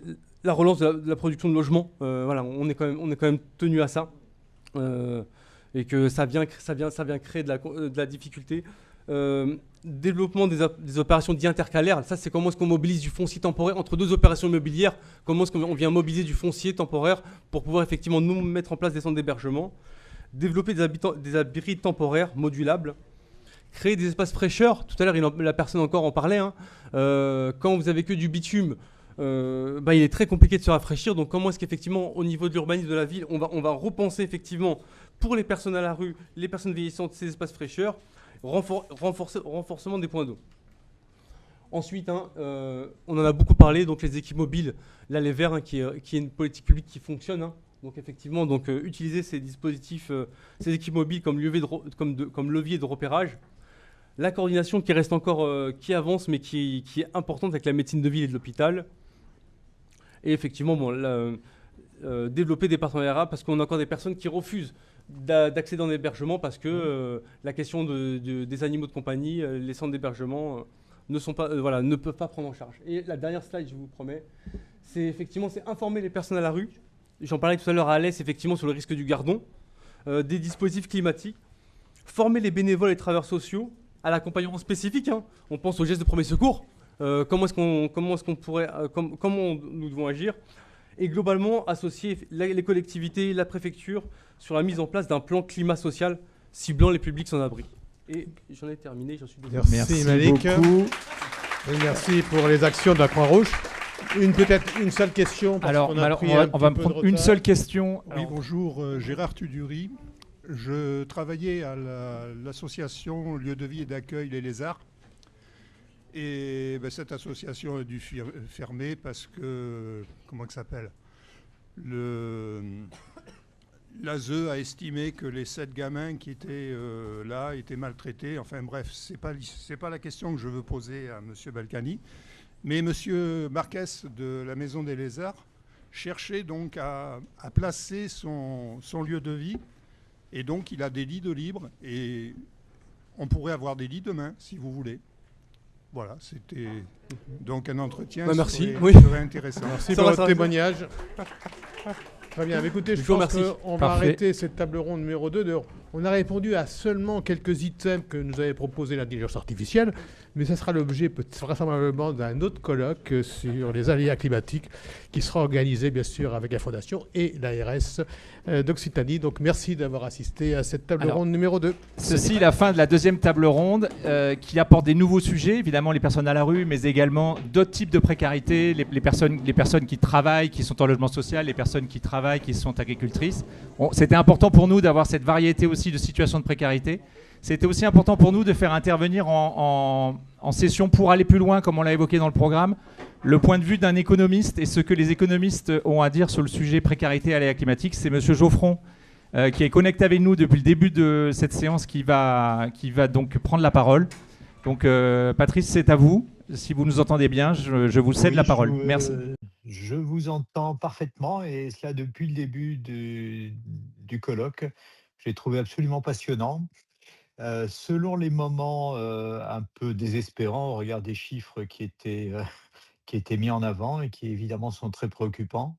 la relance de la production de logements. Voilà, on est quand même tenu à ça. Et que ça vient créer de la difficulté. Développement des opérations dites intercalaires, ça c'est comment est-ce qu'on mobilise du foncier temporaire entre deux opérations immobilières, comment est-ce qu'on vient mobiliser du foncier temporaire pour pouvoir effectivement nous mettre en place des centres d'hébergement, développer des abris temporaires modulables, créer des espaces fraîcheurs, tout à l'heure la personne encore en parlait, hein. Quand vous avez que du bitume, il est très compliqué de se rafraîchir, donc comment est-ce qu'effectivement au niveau de l'urbanisme de la ville, on va repenser effectivement pour les personnes à la rue, les personnes vieillissantes, ces espaces fraîcheurs, renforcement des points d'eau. Ensuite, on en a beaucoup parlé, donc les équipes mobiles, là les Verts, hein, qui est une politique publique qui fonctionne, hein. Donc effectivement, utiliser ces dispositifs, ces équipes mobiles comme levier de repérage. La coordination qui reste encore, qui avance, mais qui est importante avec la médecine de ville et de l'hôpital. Et effectivement, développer des partenariats parce qu'on a encore des personnes qui refusent d'accéder en hébergement parce que la question des animaux de compagnie, les centres d'hébergement ne peuvent pas prendre en charge. Et la dernière slide, je vous promets, c'est informer les personnes à la rue. J'en parlais tout à l'heure à Alès, effectivement, sur le risque du gardon, des dispositifs climatiques, former les bénévoles et travailleurs sociaux à l'accompagnement spécifique. Hein. On pense aux gestes de premier secours. Comment nous devons agir, et globalement associer les collectivités, la préfecture sur la mise en place d'un plan climat social ciblant les publics sans abri. Et j'en ai terminé, j'en suis désolé. Merci Malik. Beaucoup. Et merci pour les actions de la Croix-Rouge. Peut-être une seule question. Parce Alors, qu'on a pris on va me petit peu de prendre une retard. seule question. Oui, bonjour, Gérard Tudury. Je travaillais à l'association Lieu de vie et d'accueil Les Lézards. Et ben, cette association a dû fermer parce que, comment ça s'appelle, l'ASE a estimé que les 7 gamins qui étaient là étaient maltraités. Enfin bref, c'est pas la question que je veux poser à M. Balkany. Mais M. Marquez de la Maison des Lézards cherchait donc à placer son lieu de vie. Et donc il a des lits de libre. Et on pourrait avoir des lits demain, si vous voulez. Voilà, c'était donc un entretien merci. serait intéressant. Merci pour votre témoignage. Très bien. Écoutez, je pense qu'on va arrêter cette table ronde numéro 2. On a répondu à seulement quelques items que nous avait proposé l'intelligence artificielle, mais ça sera l'objet vraisemblablement d'un autre colloque sur les aléas climatiques qui sera organisé bien sûr avec la Fondation et l'ARS d'Occitanie. Donc merci d'avoir assisté à cette table ronde numéro 2. Ceci, la fin de la deuxième table ronde qui apporte des nouveaux sujets, évidemment les personnes à la rue, mais également d'autres types de précarité, les personnes qui travaillent, qui sont en logement social, les personnes qui travaillent, qui sont agricultrices. C'était important pour nous d'avoir cette variété aussi de situations de précarité. C'était aussi important pour nous de faire intervenir en session pour aller plus loin, comme on l'a évoqué dans le programme, le point de vue d'un économiste et ce que les économistes ont à dire sur le sujet précarité et aléas climatiques. C'est M. Geoffron qui est connecté avec nous depuis le début de cette séance qui va donc prendre la parole. Donc Patrice, c'est à vous. Si vous nous entendez bien, je vous cède la parole. Merci. Je vous entends parfaitement et cela depuis le début du colloque. J'ai trouvé absolument passionnant. Selon les moments un peu désespérants, au regard des chiffres qui étaient mis en avant et qui évidemment sont très préoccupants,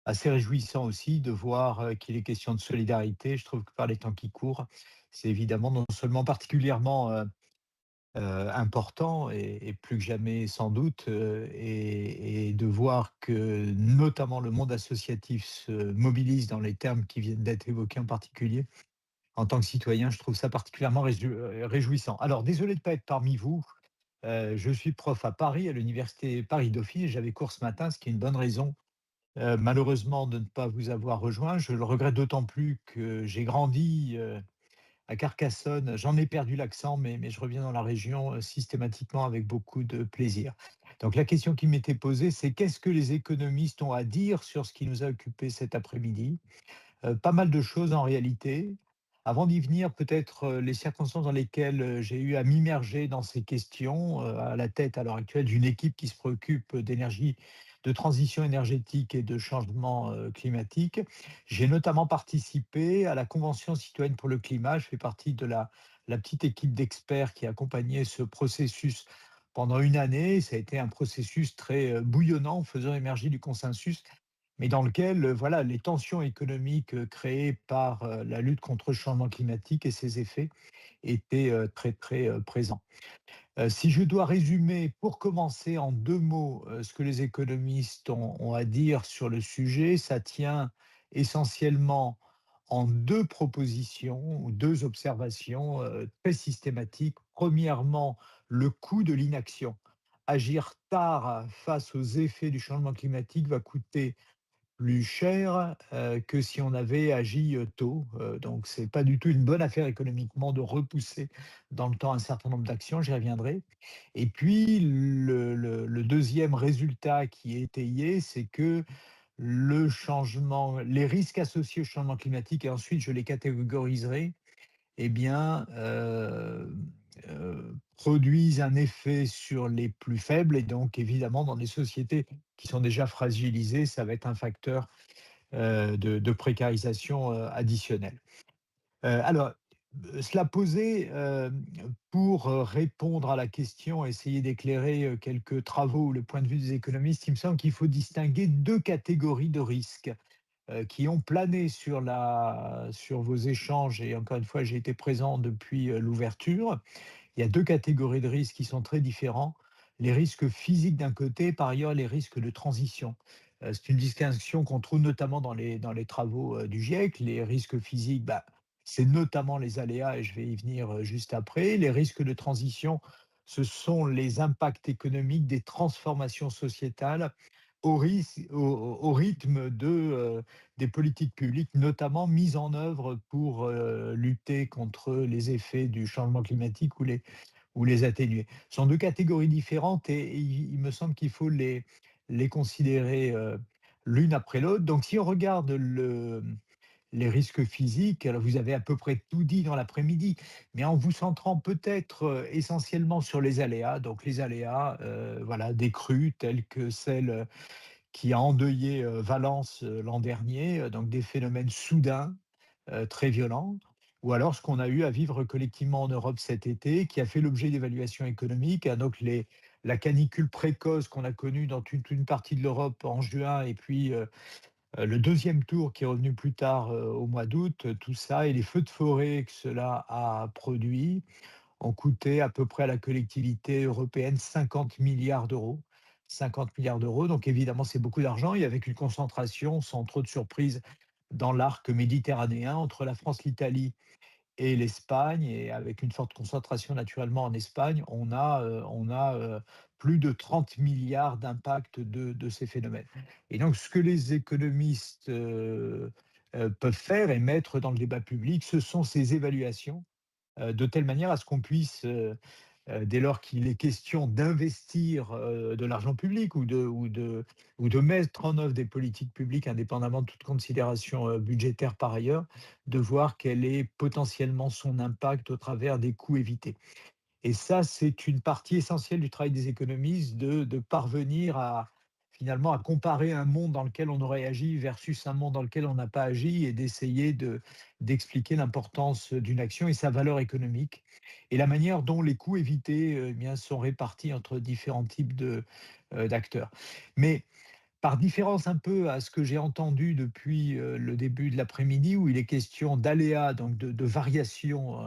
assez réjouissant aussi de voir qu'il est question de solidarité. Je trouve que par les temps qui courent, c'est évidemment non seulement particulièrement important et plus que jamais sans doute, et de voir que notamment le monde associatif se mobilise dans les termes qui viennent d'être évoqués en particulier. En tant que citoyen, je trouve ça particulièrement réjouissant. Alors, désolé de ne pas être parmi vous. Je suis prof à Paris, à l'université Paris-Dauphine, et j'avais cours ce matin, ce qui est une bonne raison, malheureusement, de ne pas vous avoir rejoint. Je le regrette d'autant plus que j'ai grandi à Carcassonne. J'en ai perdu l'accent, mais je reviens dans la région systématiquement avec beaucoup de plaisir. Donc, la question qui m'était posée, c'est qu'est-ce que les économistes ont à dire sur ce qui nous a occupés cet après-midi ? Pas mal de choses en réalité. Avant d'y venir, peut-être les circonstances dans lesquelles j'ai eu à m'immerger dans ces questions, à la tête à l'heure actuelle d'une équipe qui se préoccupe d'énergie, de transition énergétique et de changement climatique. J'ai notamment participé à la Convention citoyenne pour le climat. Je fais partie de la petite équipe d'experts qui a accompagné ce processus pendant une année. Ça a été un processus très bouillonnant, faisant émerger du consensus, mais dans lequel voilà, les tensions économiques créées par la lutte contre le changement climatique et ses effets étaient très, très présents. Si je dois résumer, pour commencer en 2 mots, ce que les économistes ont à dire sur le sujet, ça tient essentiellement en 2 propositions ou 2 observations très systématiques. Premièrement, le coût de l'inaction. Agir tard face aux effets du changement climatique va coûter plus cher que si on avait agi tôt. Donc, ce n'est pas du tout une bonne affaire économiquement de repousser dans le temps un certain nombre d'actions, j'y reviendrai. Et puis, le deuxième résultat qui est étayé, c'est que les risques associés au changement climatique, et ensuite je les catégoriserai, eh bien, produisent un effet sur les plus faibles et donc évidemment dans des sociétés qui sont déjà fragilisées, ça va être un facteur de précarisation additionnelle. Alors, cela posé, pour répondre à la question, essayer d'éclairer quelques travaux ou le point de vue des économistes, il me semble qu'il faut distinguer 2 catégories de risques qui ont plané sur vos échanges, et encore une fois, j'ai été présent depuis l'ouverture. Il y a 2 catégories de risques qui sont très différents. Les risques physiques d'un côté, par ailleurs les risques de transition. C'est une distinction qu'on trouve notamment dans les travaux du GIEC. Les risques physiques, c'est notamment les aléas, et je vais y venir juste après. Les risques de transition, ce sont les impacts économiques des transformations sociétales au rythme des politiques publiques, notamment mises en œuvre pour lutter contre les effets du changement climatique ou les atténuer. Ce sont deux catégories différentes et il me semble qu'il faut les considérer l'une après l'autre. Donc si on regarde les risques physiques, alors vous avez à peu près tout dit dans l'après-midi, mais en vous centrant peut-être essentiellement sur les aléas, donc les aléas voilà, des crues telles que celle qui a endeuillé Valence l'an dernier, donc des phénomènes soudains, très violents, ou alors ce qu'on a eu à vivre collectivement en Europe cet été, qui a fait l'objet d'évaluations économiques, hein, donc la canicule précoce qu'on a connue dans toute une partie de l'Europe en juin, et puis le deuxième tour qui est revenu plus tard au mois d'août, tout ça, et les feux de forêt que cela a produit, ont coûté à peu près à la collectivité européenne 50 milliards d'euros. 50 milliards d'euros, donc évidemment c'est beaucoup d'argent, et avec une concentration sans trop de surprise dans l'arc méditerranéen entre la France, l'Italie et l'Espagne, et avec une forte concentration naturellement en Espagne, on a plus de 30 milliards d'impact de ces phénomènes. Et donc ce que les économistes peuvent faire et mettre dans le débat public, ce sont ces évaluations, de telle manière à ce qu'on puisse dès lors qu'il est question d'investir de l'argent public ou de mettre en œuvre des politiques publiques indépendamment de toute considération budgétaire par ailleurs, de voir quel est potentiellement son impact au travers des coûts évités. Et ça, c'est une partie essentielle du travail des économistes, de parvenir à finalement à comparer un monde dans lequel on aurait agi versus un monde dans lequel on n'a pas agi, et d'essayer d'expliquer l'importance d'une action et sa valeur économique, et la manière dont les coûts évités eh bien, sont répartis entre différents types d'acteurs. Mais par différence un peu à ce que j'ai entendu depuis le début de l'après-midi, où il est question d'aléas, donc de variations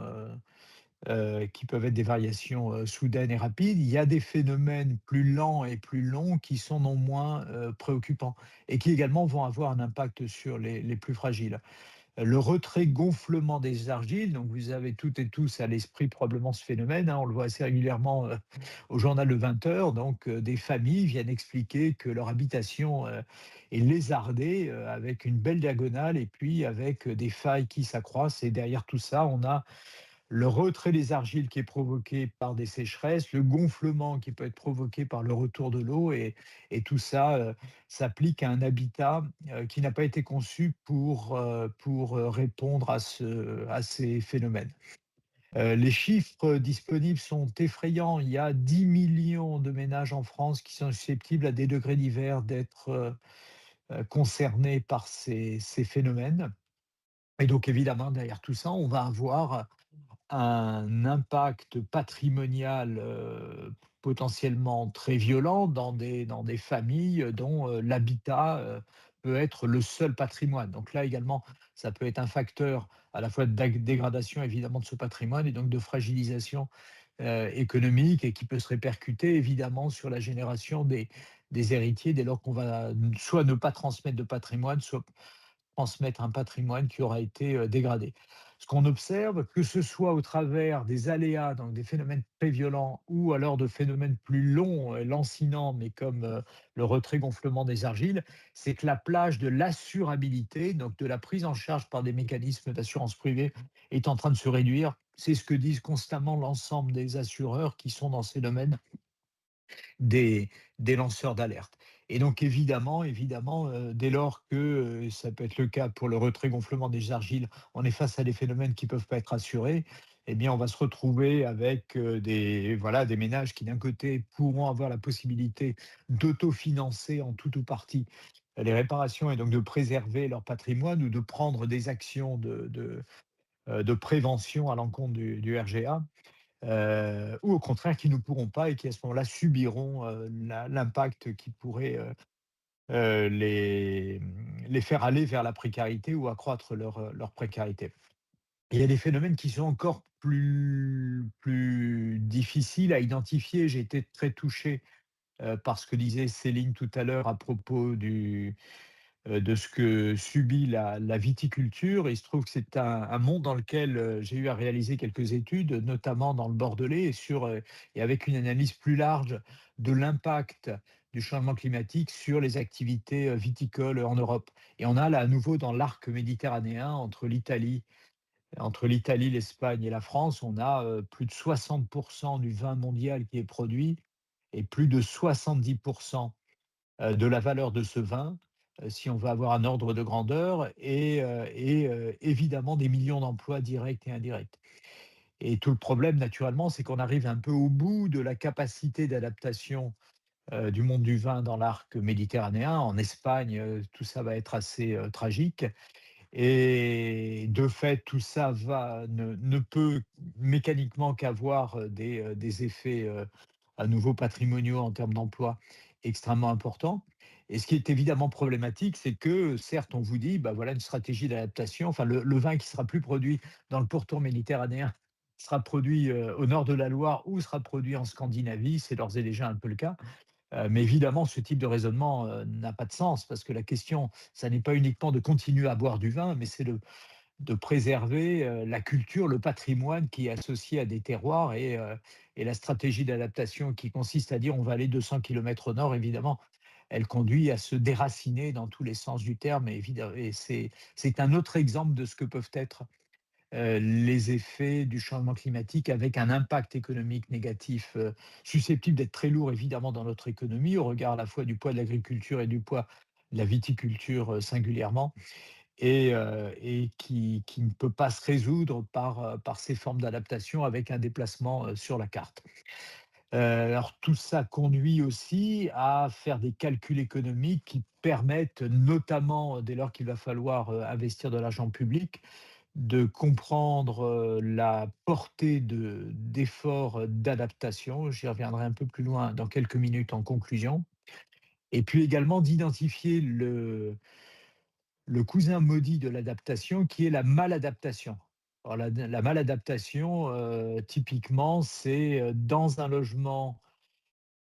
qui peuvent être des variations soudaines et rapides, il y a des phénomènes plus lents et plus longs qui sont non moins préoccupants, et qui également vont avoir un impact sur les plus fragiles. Le retrait-gonflement des argiles, donc vous avez toutes et tous à l'esprit probablement ce phénomène, hein, on le voit assez régulièrement au journal de 20 heures, donc des familles viennent expliquer que leur habitation est lézardée avec une belle diagonale, et puis avec des failles qui s'accroissent, et derrière tout ça, on a le retrait des argiles qui est provoqué par des sécheresses, le gonflement qui peut être provoqué par le retour de l'eau, et tout ça s'applique à un habitat qui n'a pas été conçu pour répondre à ces phénomènes. Les chiffres disponibles sont effrayants. Il y a 10 millions de ménages en France qui sont susceptibles à des degrés divers d'être concernés par ces phénomènes. Et donc évidemment, derrière tout ça, on va avoir un impact patrimonial potentiellement très violent dans des familles dont l'habitat peut être le seul patrimoine. Donc là également, ça peut être un facteur à la fois de dégradation évidemment de ce patrimoine, et donc de fragilisation économique, et qui peut se répercuter évidemment sur la génération des héritiers, dès lors qu'on va soit ne pas transmettre de patrimoine, soit transmettre un patrimoine qui aura été dégradé. Ce qu'on observe, que ce soit au travers des aléas, donc des phénomènes très violents, ou alors de phénomènes plus longs, lancinants, mais comme le retrait-gonflement des argiles, c'est que la plage de l'assurabilité, donc de la prise en charge par des mécanismes d'assurance privée, est en train de se réduire. C'est ce que disent constamment l'ensemble des assureurs qui sont dans ces domaines, des lanceurs d'alerte. Et donc évidemment, dès lors que ça peut être le cas pour le retrait-gonflement des argiles, on est face à des phénomènes qui ne peuvent pas être assurés, eh bien on va se retrouver avec des ménages qui d'un côté pourront avoir la possibilité d'autofinancer en tout ou partie les réparations, et donc de préserver leur patrimoine, ou de prendre des actions de prévention à l'encontre du RGA. Ou au contraire qui ne pourront pas, et qui à ce moment-là subiront l'impact qui pourrait les faire aller vers la précarité ou accroître leur précarité. Il y a des phénomènes qui sont encore plus difficiles à identifier. J'ai été très touché par ce que disait Céline tout à l'heure à propos de ce que subit la viticulture. Il se trouve que c'est un monde dans lequel j'ai eu à réaliser quelques études, notamment dans le Bordelais, et avec une analyse plus large de l'impact du changement climatique sur les activités viticoles en Europe. Et on a là à nouveau dans l'arc méditerranéen entre l'Italie, l'Espagne et la France, on a plus de 60% du vin mondial qui est produit et plus de 70% de la valeur de ce vin, si on veut avoir un ordre de grandeur, et évidemment des millions d'emplois directs et indirects. Et tout le problème, naturellement, c'est qu'on arrive un peu au bout de la capacité d'adaptation du monde du vin dans l'arc méditerranéen. En Espagne, tout ça va être assez tragique. Et de fait, tout ça ne peut mécaniquement qu'avoir des effets à nouveau patrimoniaux en termes d'emploi extrêmement importants. Et ce qui est évidemment problématique, c'est que certes, on vous dit, bah voilà une stratégie d'adaptation, enfin le vin qui sera plus produit dans le pourtour méditerranéen sera produit au nord de la Loire ou sera produit en Scandinavie, c'est d'ores et déjà un peu le cas. Mais évidemment, ce type de raisonnement n'a pas de sens parce que la question, ça n'est pas uniquement de continuer à boire du vin, mais c'est de préserver la culture, le patrimoine qui est associé à des terroirs et la stratégie d'adaptation qui consiste à dire on va aller 200 km au nord, évidemment, elle conduit à se déraciner dans tous les sens du terme. Et c'est un autre exemple de ce que peuvent être les effets du changement climatique avec un impact économique négatif susceptible d'être très lourd évidemment dans notre économie au regard à la fois du poids de l'agriculture et du poids de la viticulture singulièrement et qui ne peut pas se résoudre par ces formes d'adaptation avec un déplacement sur la carte. Alors tout ça conduit aussi à faire des calculs économiques qui permettent notamment, dès lors qu'il va falloir investir de l'argent public, de comprendre la portée d'efforts d'adaptation. J'y reviendrai un peu plus loin dans quelques minutes en conclusion. Et puis également d'identifier le cousin maudit de l'adaptation qui est la maladaptation. Alors la maladaptation, typiquement, c'est dans un logement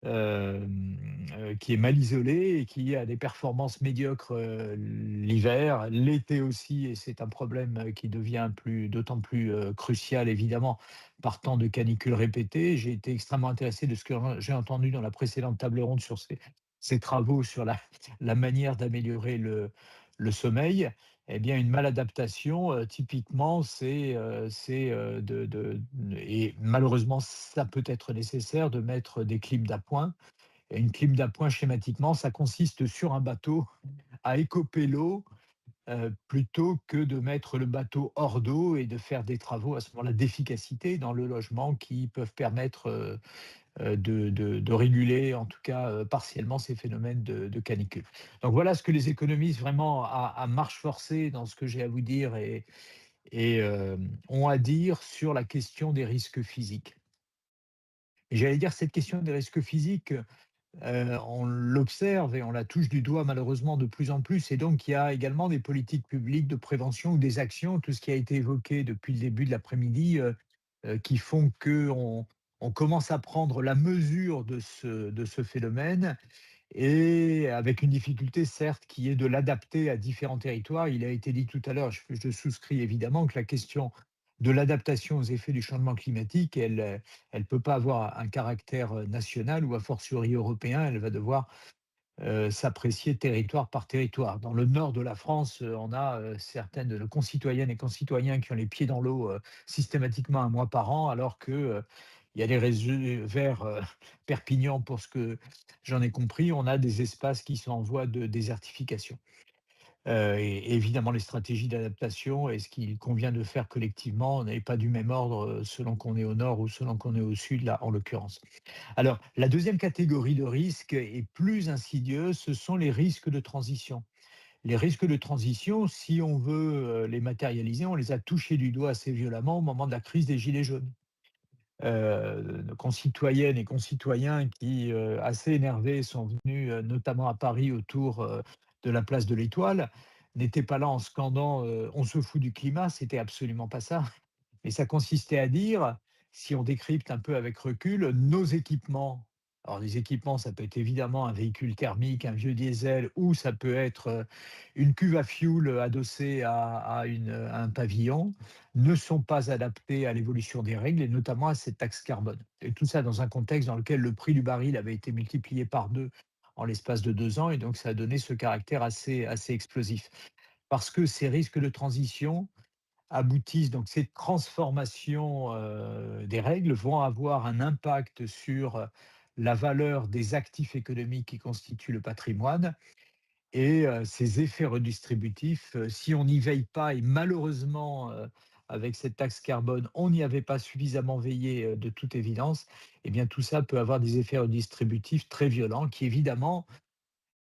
qui est mal isolé et qui a des performances médiocres l'hiver, l'été aussi, et c'est un problème qui devient d'autant plus crucial, évidemment, par temps de canicules répétées. J'ai été extrêmement intéressé de ce que j'ai entendu dans la précédente table ronde sur ces travaux sur la manière d'améliorer le sommeil. Eh bien, une maladaptation, typiquement, et malheureusement, ça peut être nécessaire de mettre des clims d'appoint. Et une clim d'appoint, schématiquement, ça consiste sur un bateau à écoper l'eau plutôt que de mettre le bateau hors d'eau et de faire des travaux à ce moment-là d'efficacité dans le logement qui peuvent permettre de réguler, en tout cas partiellement, ces phénomènes de canicule. Donc voilà ce que les économistes vraiment à marche forcée dans ce que j'ai à vous dire et ont à dire sur la question des risques physiques. Et j'allais dire cette question des risques physiques, on l'observe et on la touche du doigt malheureusement de plus en plus. Et donc il y a également des politiques publiques de prévention ou des actions, tout ce qui a été évoqué depuis le début de l'après-midi, qui font qu'on commence à prendre la mesure de ce phénomène et avec une difficulté certes qui est de l'adapter à différents territoires. Il a été dit tout à l'heure, je souscris évidemment que la question de l'adaptation aux effets du changement climatique, elle ne peut pas avoir un caractère national ou a fortiori européen, elle va devoir s'apprécier territoire par territoire. Dans le nord de la France, on a certaines de nos concitoyennes et concitoyens qui ont les pieds dans l'eau systématiquement un mois par an, alors que il y a des réseaux vers Perpignan, pour ce que j'en ai compris, on a des espaces qui sont en voie de désertification. Et évidemment, les stratégies d'adaptation et ce qu'il convient de faire collectivement n'est pas du même ordre selon qu'on est au nord ou selon qu'on est au sud, là, en l'occurrence. Alors, la deuxième catégorie de risques est plus insidieuse, ce sont les risques de transition. Les risques de transition, si on veut les matérialiser, on les a touchés du doigt assez violemment au moment de la crise des Gilets jaunes. Nos concitoyennes et concitoyens qui, assez énervés, sont venus notamment à Paris autour de la place de l'Étoile, n'étaient pas là en scandant on se fout du climat, c'était absolument pas ça. Mais ça consistait à dire, si on décrypte un peu avec recul, nos équipements. Alors, les équipements, ça peut être évidemment un véhicule thermique, un vieux diesel, ou ça peut être une cuve à fioul adossée à un pavillon, ne sont pas adaptés à l'évolution des règles et notamment à cette taxe carbone. Et tout ça dans un contexte dans lequel le prix du baril avait été multiplié par 2 en l'espace de 2 ans, et donc ça a donné ce caractère assez explosif. Parce que ces risques de transition aboutissent, donc ces transformations, des règles vont avoir un impact sur la valeur des actifs économiques qui constituent le patrimoine, et ces effets redistributifs, si on n'y veille pas, et malheureusement, avec cette taxe carbone, on n'y avait pas suffisamment veillé, de toute évidence, eh bien tout ça peut avoir des effets redistributifs très violents qui évidemment,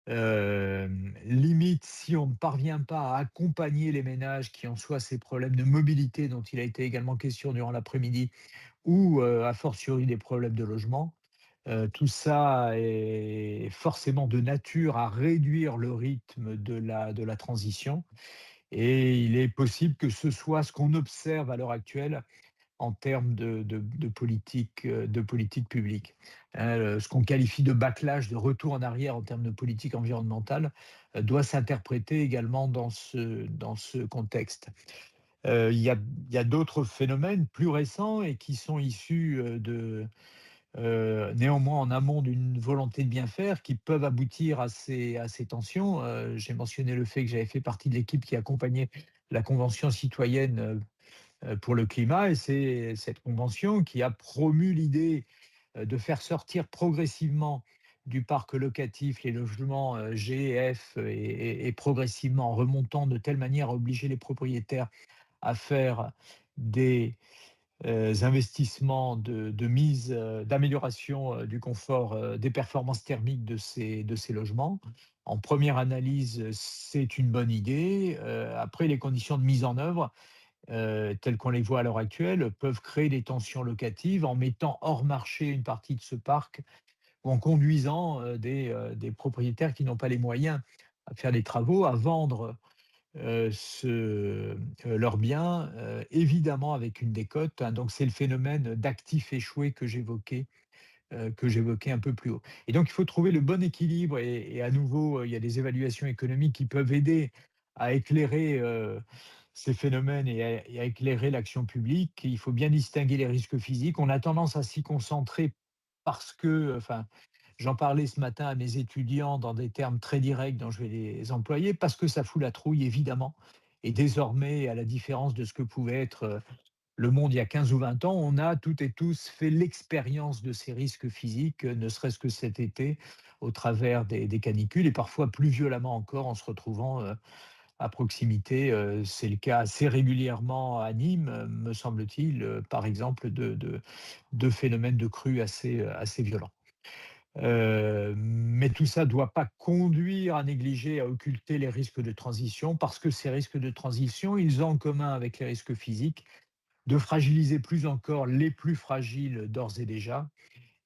limite, si on ne parvient pas à accompagner les ménages qui ont soit ces problèmes de mobilité dont il a été également question durant l'après-midi, ou a fortiori des problèmes de logement. Tout ça est forcément de nature à réduire le rythme de la transition, et il est possible que ce soit ce qu'on observe à l'heure actuelle en termes de politique publique. Ce qu'on qualifie de backlash, de retour en arrière en termes de politique environnementale, doit s'interpréter également dans ce contexte. Il y a d'autres phénomènes plus récents et qui sont issus, néanmoins en amont d'une volonté de bien faire, qui peuvent aboutir à ces tensions. J'ai mentionné le fait que j'avais fait partie de l'équipe qui accompagnait la Convention citoyenne pour le climat, et c'est cette convention qui a promu l'idée de faire sortir progressivement du parc locatif les logements G, F, et progressivement en remontant de telle manière à obliger les propriétaires à faire des investissements de mise, d'amélioration du confort, des performances thermiques de ces logements. En première analyse, c'est une bonne idée. Après, les conditions de mise en œuvre, telles qu'on les voit à l'heure actuelle, peuvent créer des tensions locatives en mettant hors marché une partie de ce parc, ou en conduisant des propriétaires qui n'ont pas les moyens à faire les travaux, à vendre leurs biens, évidemment avec une décote, hein. Donc c'est le phénomène d'actifs échoués que j'évoquais un peu plus haut. Et donc il faut trouver le bon équilibre, et à nouveau, il y a des évaluations économiques qui peuvent aider à éclairer ces phénomènes, et à éclairer l'action publique. Il faut bien distinguer les risques physiques. On a tendance à s'y concentrer parce que, enfin, j'en parlais ce matin à mes étudiants dans des termes très directs dont je vais les employer, parce que ça fout la trouille, évidemment. Et désormais, à la différence de ce que pouvait être le monde il y a 15 ou 20 ans, on a toutes et tous fait l'expérience de ces risques physiques, ne serait-ce que cet été, au travers des canicules, et parfois plus violemment encore en se retrouvant à proximité. C'est le cas assez régulièrement à Nîmes, me semble-t-il, par exemple, de phénomènes de crues assez violents. Mais tout ça ne doit pas conduire à négliger, à occulter les risques de transition, parce que ces risques de transition, ils ont en commun avec les risques physiques de fragiliser plus encore les plus fragiles d'ores et déjà.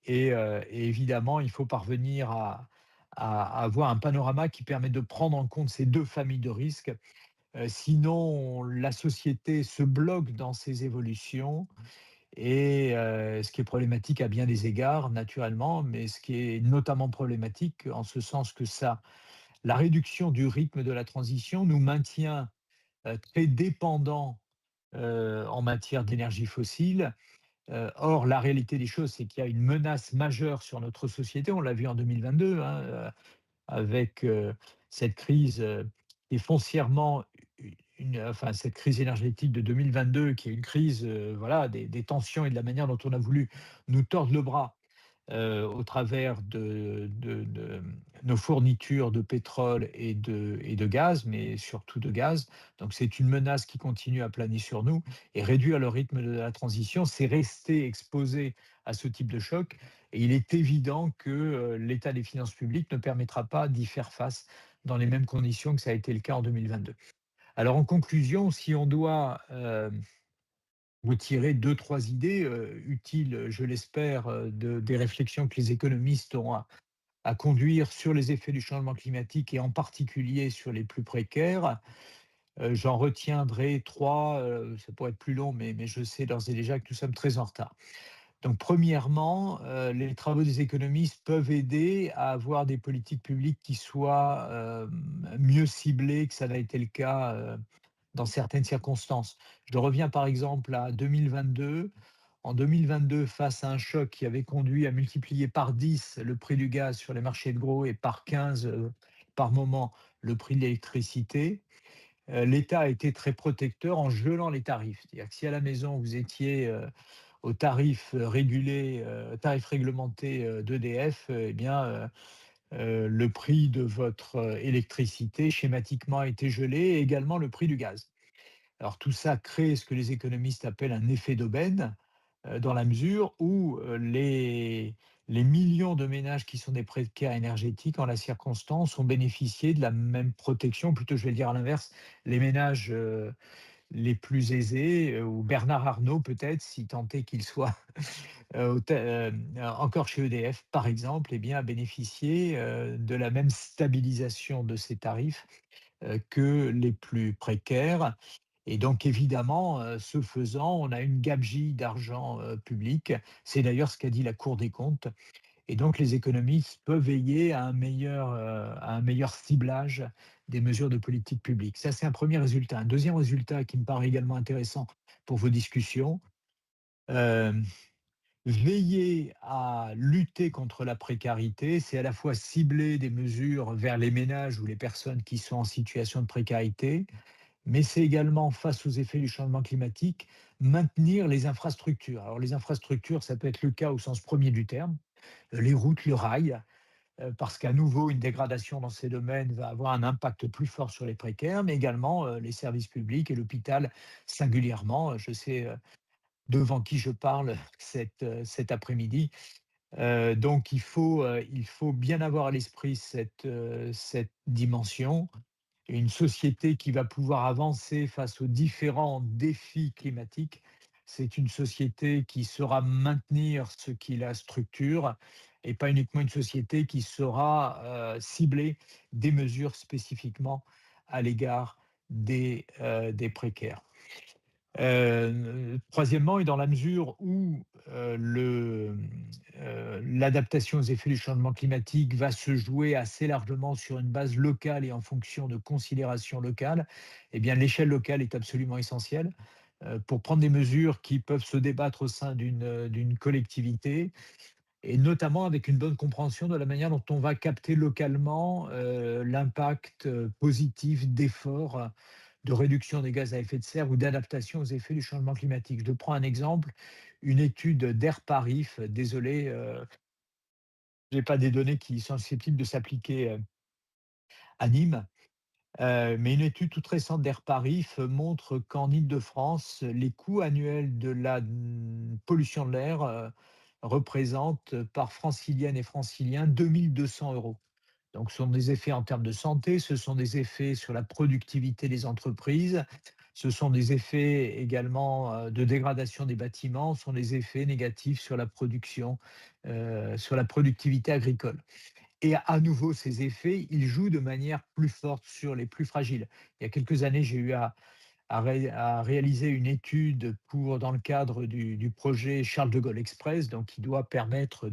Et évidemment, il faut parvenir à avoir un panorama qui permet de prendre en compte ces deux familles de risques. Sinon, la société se bloque dans ses évolutions, et ce qui est problématique à bien des égards, naturellement, mais ce qui est notamment problématique en ce sens que la réduction du rythme de la transition nous maintient très dépendants en matière d'énergie fossile. Or, la réalité des choses, c'est qu'il y a une menace majeure sur notre société. On l'a vu en 2022, hein, avec cette crise qui est foncièrement enfin, cette crise énergétique de 2022, qui est une crise, voilà, des tensions et de la manière dont on a voulu nous tordre le bras au travers de nos fournitures de pétrole et de gaz, mais surtout de gaz. Donc c'est une menace qui continue à planer sur nous, et réduire le rythme de la transition, c'est rester exposé à ce type de choc. Et il est évident que l'état des finances publiques ne permettra pas d'y faire face dans les mêmes conditions que ça a été le cas en 2022. Alors en conclusion, si on doit retirer 2-3 idées utiles, je l'espère, des réflexions que les économistes ont à conduire sur les effets du changement climatique, et en particulier sur les plus précaires, j'en retiendrai 3. Ça pourrait être plus long, mais je sais d'ores et déjà que nous sommes très en retard. Donc premièrement, les travaux des économistes peuvent aider à avoir des politiques publiques qui soient mieux ciblées que ça n'a été le cas dans certaines circonstances. Je reviens par exemple à 2022. en 2022 face à un choc qui avait conduit à multiplier par 10 le prix du gaz sur les marchés de gros et par 15 par moment le prix de l'électricité, l'État a été très protecteur en gelant les tarifs. C'est-à-dire que si à la maison vous étiez au tarif régulé, tarif réglementé d'EDF, eh bien, le prix de votre électricité schématiquement a été gelé et également le prix du gaz. Alors tout ça crée ce que les économistes appellent un effet d'aubaine, dans la mesure où les millions de ménages qui sont des précaires énergétiques en la circonstance ont bénéficié de la même protection, plutôt je vais le dire à l'inverse, les ménages les plus aisés, ou Bernard Arnault peut-être, si tant est qu'il soit encore chez EDF par exemple, eh bien, a bénéficié de la même stabilisation de ces tarifs que les plus précaires. Et donc évidemment, ce faisant, on a une gabegie d'argent public. C'est d'ailleurs ce qu'a dit la Cour des comptes. Et donc les économistes peuvent veiller à un meilleur ciblage des mesures de politique publique. Ça, c'est un premier résultat. Un deuxième résultat qui me paraît également intéressant pour vos discussions, euh, veiller à lutter contre la précarité, c'est à la fois cibler des mesures vers les ménages ou les personnes qui sont en situation de précarité, mais c'est également, face aux effets du changement climatique, maintenir les infrastructures. Alors les infrastructures, ça peut être le cas au sens premier du terme, les routes, le rail, parce qu'à nouveau, une dégradation dans ces domaines va avoir un impact plus fort sur les précaires, mais également les services publics et l'hôpital singulièrement. Je sais devant qui je parle cet après-midi. Donc il faut bien avoir à l'esprit cette dimension. Une société qui va pouvoir avancer face aux différents défis climatiques, c'est une société qui saura maintenir ce qui la structure et pas uniquement une société qui saura cibler des mesures spécifiquement à l'égard des précaires. Troisièmement, et dans la mesure où l'adaptation aux effets du changement climatique va se jouer assez largement sur une base locale et en fonction de considérations locales, eh bien l'échelle locale est absolument essentielle pour prendre des mesures qui peuvent se débattre au sein d'une collectivité, et notamment avec une bonne compréhension de la manière dont on va capter localement l'impact positif d'efforts de réduction des gaz à effet de serre ou d'adaptation aux effets du changement climatique. Je prends un exemple, une étude d'Airparif, désolé, je n'ai pas des données qui sont susceptibles de s'appliquer à Nîmes, mais une étude toute récente d'Airparif montre qu'en Île-de-France, les coûts annuels de la pollution de l'air représentent par francilienne et francilien 2200 euros. Donc, ce sont des effets en termes de santé, ce sont des effets sur la productivité des entreprises, ce sont des effets également de dégradation des bâtiments, ce sont des effets négatifs sur la production, sur la productivité agricole. Et à nouveau, ces effets, ils jouent de manière plus forte sur les plus fragiles. Il y a quelques années, j'ai eu à réaliser une étude dans le cadre du projet Charles de Gaulle Express, donc qui doit permettre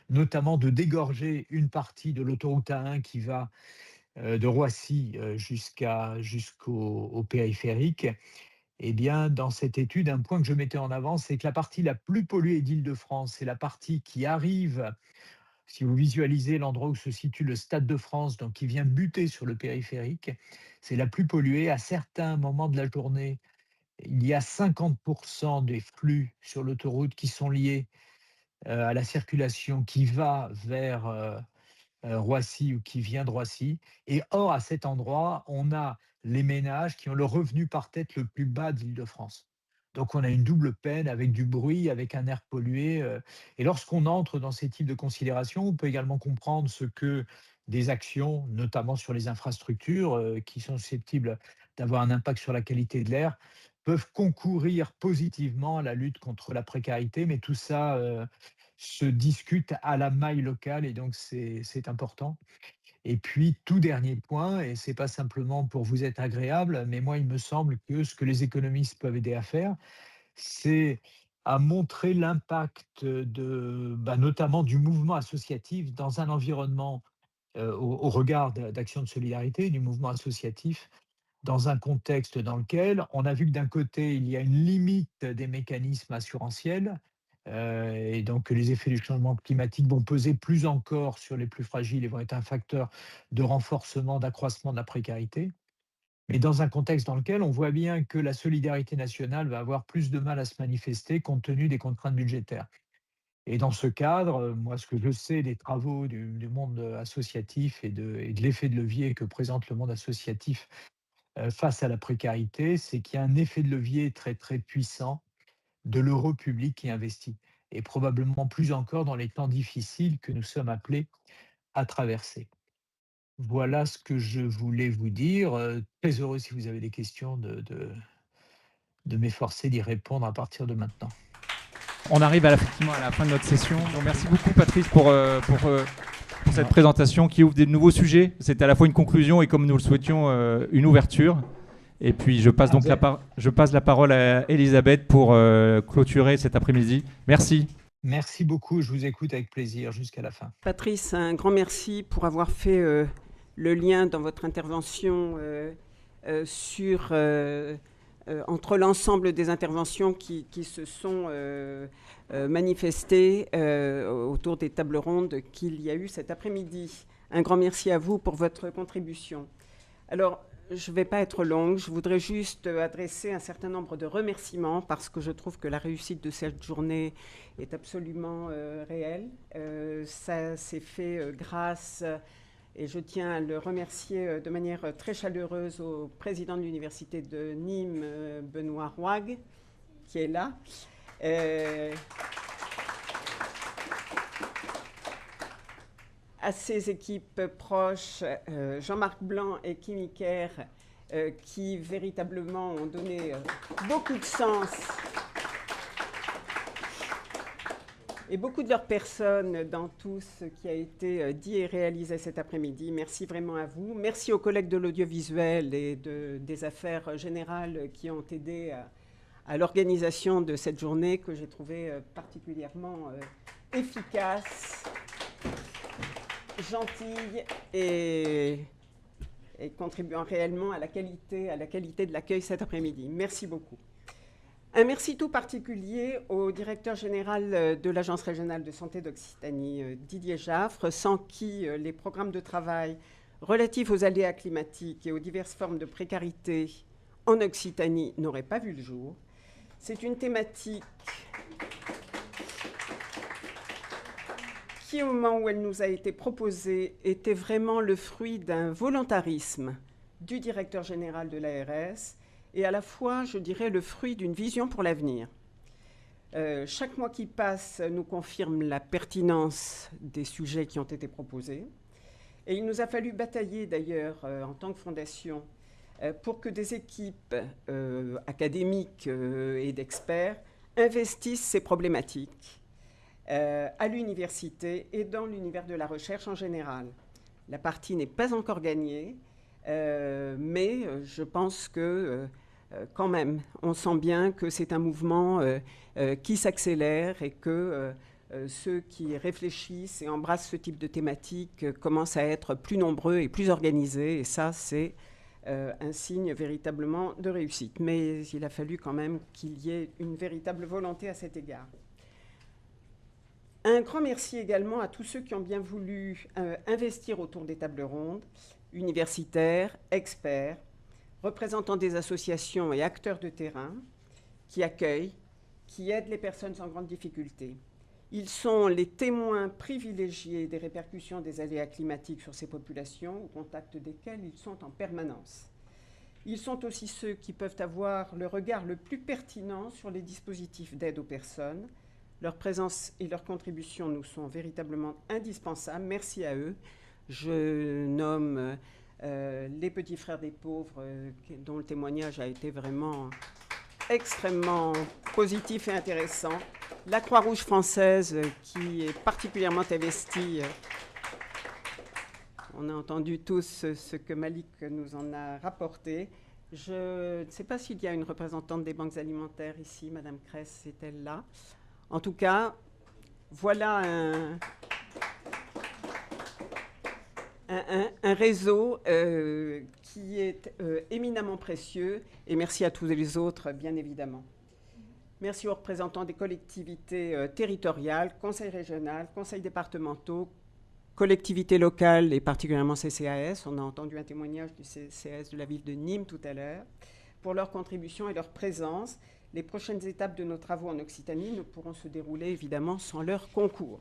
notamment de dégorger une partie de l'autoroute A1 qui va de Roissy jusqu'au périphérique. Eh bien, dans cette étude, un point que je mettais en avant, c'est que la partie la plus polluée d'Île-de-France, c'est la partie qui arrive, si vous visualisez l'endroit où se situe le Stade de France, donc qui vient buter sur le périphérique, c'est la plus polluée. À certains moments de la journée, il y a 50% des flux sur l'autoroute qui sont liés à la circulation qui va vers Roissy ou qui vient de Roissy. Et or, à cet endroit, on a les ménages qui ont le revenu par tête le plus bas d'Île-de-France. Donc on a une double peine avec du bruit, avec un air pollué. Et lorsqu'on entre dans ces types de considérations, on peut également comprendre ce que des actions, notamment sur les infrastructures, qui sont susceptibles d'avoir un impact sur la qualité de l'air, peuvent concourir positivement à la lutte contre la précarité. Mais tout ça se discute à la maille locale et donc c'est important. Et puis, tout dernier point, et ce n'est pas simplement pour vous être agréable, mais moi, il me semble que ce que les économistes peuvent aider à faire, c'est à montrer l'impact notamment du mouvement associatif dans un environnement au regard d'actions de solidarité, du mouvement associatif, dans un contexte dans lequel on a vu que d'un côté, il y a une limite des mécanismes assurantiels, et donc que les effets du changement climatique vont peser plus encore sur les plus fragiles et vont être un facteur de renforcement, d'accroissement de la précarité. Mais dans un contexte dans lequel on voit bien que la solidarité nationale va avoir plus de mal à se manifester compte tenu des contraintes budgétaires. Et dans ce cadre, moi, ce que je sais des travaux du monde associatif et de l'effet de levier que présente le monde associatif face à la précarité, c'est qu'il y a un effet de levier très, très puissant de l'euro public qui investit et probablement plus encore dans les temps difficiles que nous sommes appelés à traverser. Voilà ce que je voulais vous dire. Très heureux si vous avez des questions de m'efforcer d'y répondre à partir de maintenant. On arrive effectivement à la fin de notre session. Donc, merci beaucoup Patrice pour cette présentation qui ouvre des nouveaux sujets. C'est à la fois une conclusion et, comme nous le souhaitions, une ouverture. Et puis je passe donc la parole à Elisabeth pour clôturer cet après-midi. Merci. Merci beaucoup, je vous écoute avec plaisir jusqu'à la fin. Patrice, un grand merci pour avoir fait le lien dans votre intervention entre l'ensemble des interventions qui se sont manifestées autour des tables rondes qu'il y a eu cet après-midi. Un grand merci à vous pour votre contribution. Alors, je ne vais pas être longue, je voudrais juste adresser un certain nombre de remerciements parce que je trouve que la réussite de cette journée est absolument réelle. Ça s'est fait grâce, et je tiens à le remercier de manière très chaleureuse, au président de l'Université de Nîmes, Benoît Rouag, qui est là. À ses équipes proches, Jean-Marc Blanc et Kim Iker, qui véritablement ont donné beaucoup de sens et beaucoup de leur personne dans tout ce qui a été dit et réalisé cet après-midi. Merci vraiment à vous. Merci aux collègues de l'audiovisuel et des affaires générales qui ont aidé à l'organisation de cette journée que j'ai trouvée particulièrement efficace, gentille et contribuant réellement à la qualité de l'accueil cet après-midi. Merci beaucoup. Un merci tout particulier au directeur général de l'Agence régionale de santé d'Occitanie, Didier Jaffre, sans qui les programmes de travail relatifs aux aléas climatiques et aux diverses formes de précarité en Occitanie n'auraient pas vu le jour. C'est une thématique qui, au moment où elle nous a été proposée, était vraiment le fruit d'un volontarisme du directeur général de l'ARS et à la fois, je dirais, le fruit d'une vision pour l'avenir. Chaque mois qui passe nous confirme la pertinence des sujets qui ont été proposés. Et il nous a fallu batailler, d'ailleurs, en tant que fondation, pour que des équipes académiques et d'experts investissent ces problématiques à l'université et dans l'univers de la recherche en général. La partie n'est pas encore gagnée, mais je pense que quand même, on sent bien que c'est un mouvement qui s'accélère et que ceux qui réfléchissent et embrassent ce type de thématique commencent à être plus nombreux et plus organisés. Et ça, c'est un signe véritablement de réussite. Mais il a fallu quand même qu'il y ait une véritable volonté à cet égard. Un grand merci également à tous ceux qui ont bien voulu investir autour des tables rondes, universitaires, experts, représentants des associations et acteurs de terrain, qui accueillent, qui aident les personnes en grande difficulté. Ils sont les témoins privilégiés des répercussions des aléas climatiques sur ces populations, au contact desquelles ils sont en permanence. Ils sont aussi ceux qui peuvent avoir le regard le plus pertinent sur les dispositifs d'aide aux personnes. Leur présence et leur contribution nous sont véritablement indispensables. Merci à eux. Je nomme les Petits Frères des Pauvres, dont le témoignage a été vraiment extrêmement positif et intéressant. La Croix-Rouge française, qui est particulièrement investie. On a entendu tous ce que Malik nous en a rapporté. Je ne sais pas s'il y a une représentante des banques alimentaires ici. Madame Cress, est-elle là? En tout un réseau qui est éminemment précieux. Et merci à tous les autres, bien évidemment. Merci aux représentants des collectivités territoriales, conseils régionaux, conseils départementaux, collectivités locales et particulièrement CCAS. On a entendu un témoignage du CCAS de la ville de Nîmes tout à l'heure, pour leur contribution et leur présence. Les prochaines étapes de nos travaux en Occitanie ne pourront se dérouler évidemment sans leur concours.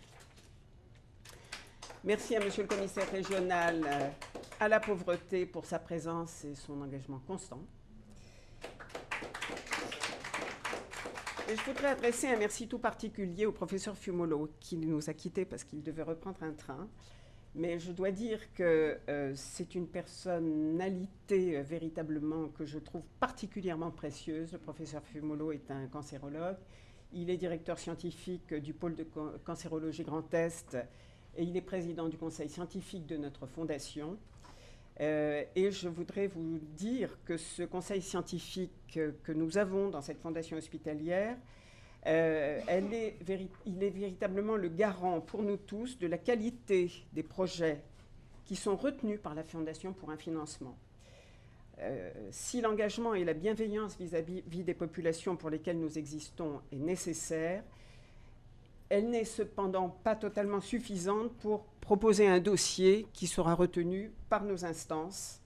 Merci à Monsieur le commissaire régional à la pauvreté pour sa présence et son engagement constant. Et je voudrais adresser un merci tout particulier au professeur Fumolo, qui nous a quittés parce qu'il devait reprendre un train. Mais je dois dire que c'est une personnalité véritablement que je trouve particulièrement précieuse. Le professeur Fumolo est un cancérologue. Il est directeur scientifique du pôle de cancérologie Grand Est et il est président du conseil scientifique de notre fondation. Et je voudrais vous dire que ce conseil scientifique que nous avons dans cette fondation hospitalière, il est véritablement le garant pour nous tous de la qualité des projets qui sont retenus par la fondation pour un financement. Si l'engagement et la bienveillance vis-à-vis des populations pour lesquelles nous existons est nécessaire, elle n'est cependant pas totalement suffisante pour proposer un dossier qui sera retenu par nos instances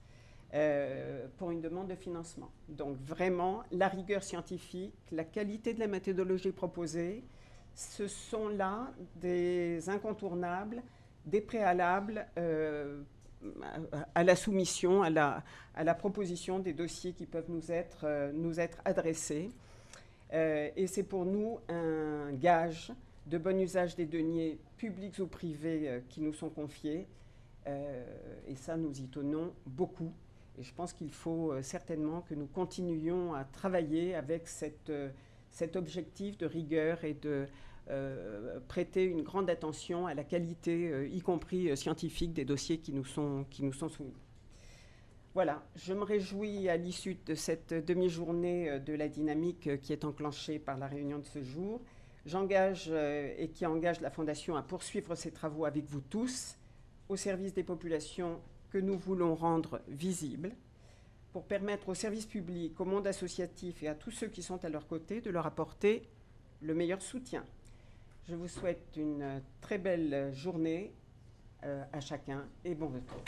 pour une demande de financement. Donc vraiment, la rigueur scientifique, la qualité de la méthodologie proposée, ce sont là des incontournables, des préalables à la soumission, à la proposition des dossiers qui peuvent nous être adressés. Et c'est pour nous un gage de bon usage des deniers publics ou privés qui nous sont confiés. Et ça, nous y tenons beaucoup. Et je pense qu'il faut certainement que nous continuions à travailler avec cet objectif de rigueur et de prêter une grande attention à la qualité, y compris scientifique, des dossiers qui nous sont soumis. Voilà, je me réjouis à l'issue de cette demi-journée de la dynamique qui est enclenchée par la réunion de ce jour. J'engage et qui engage la Fondation à poursuivre ses travaux avec vous tous, au service des populations que nous voulons rendre visibles, pour permettre aux services publics, au monde associatif et à tous ceux qui sont à leur côté de leur apporter le meilleur soutien. Je vous souhaite une très belle journée à chacun et bon retour.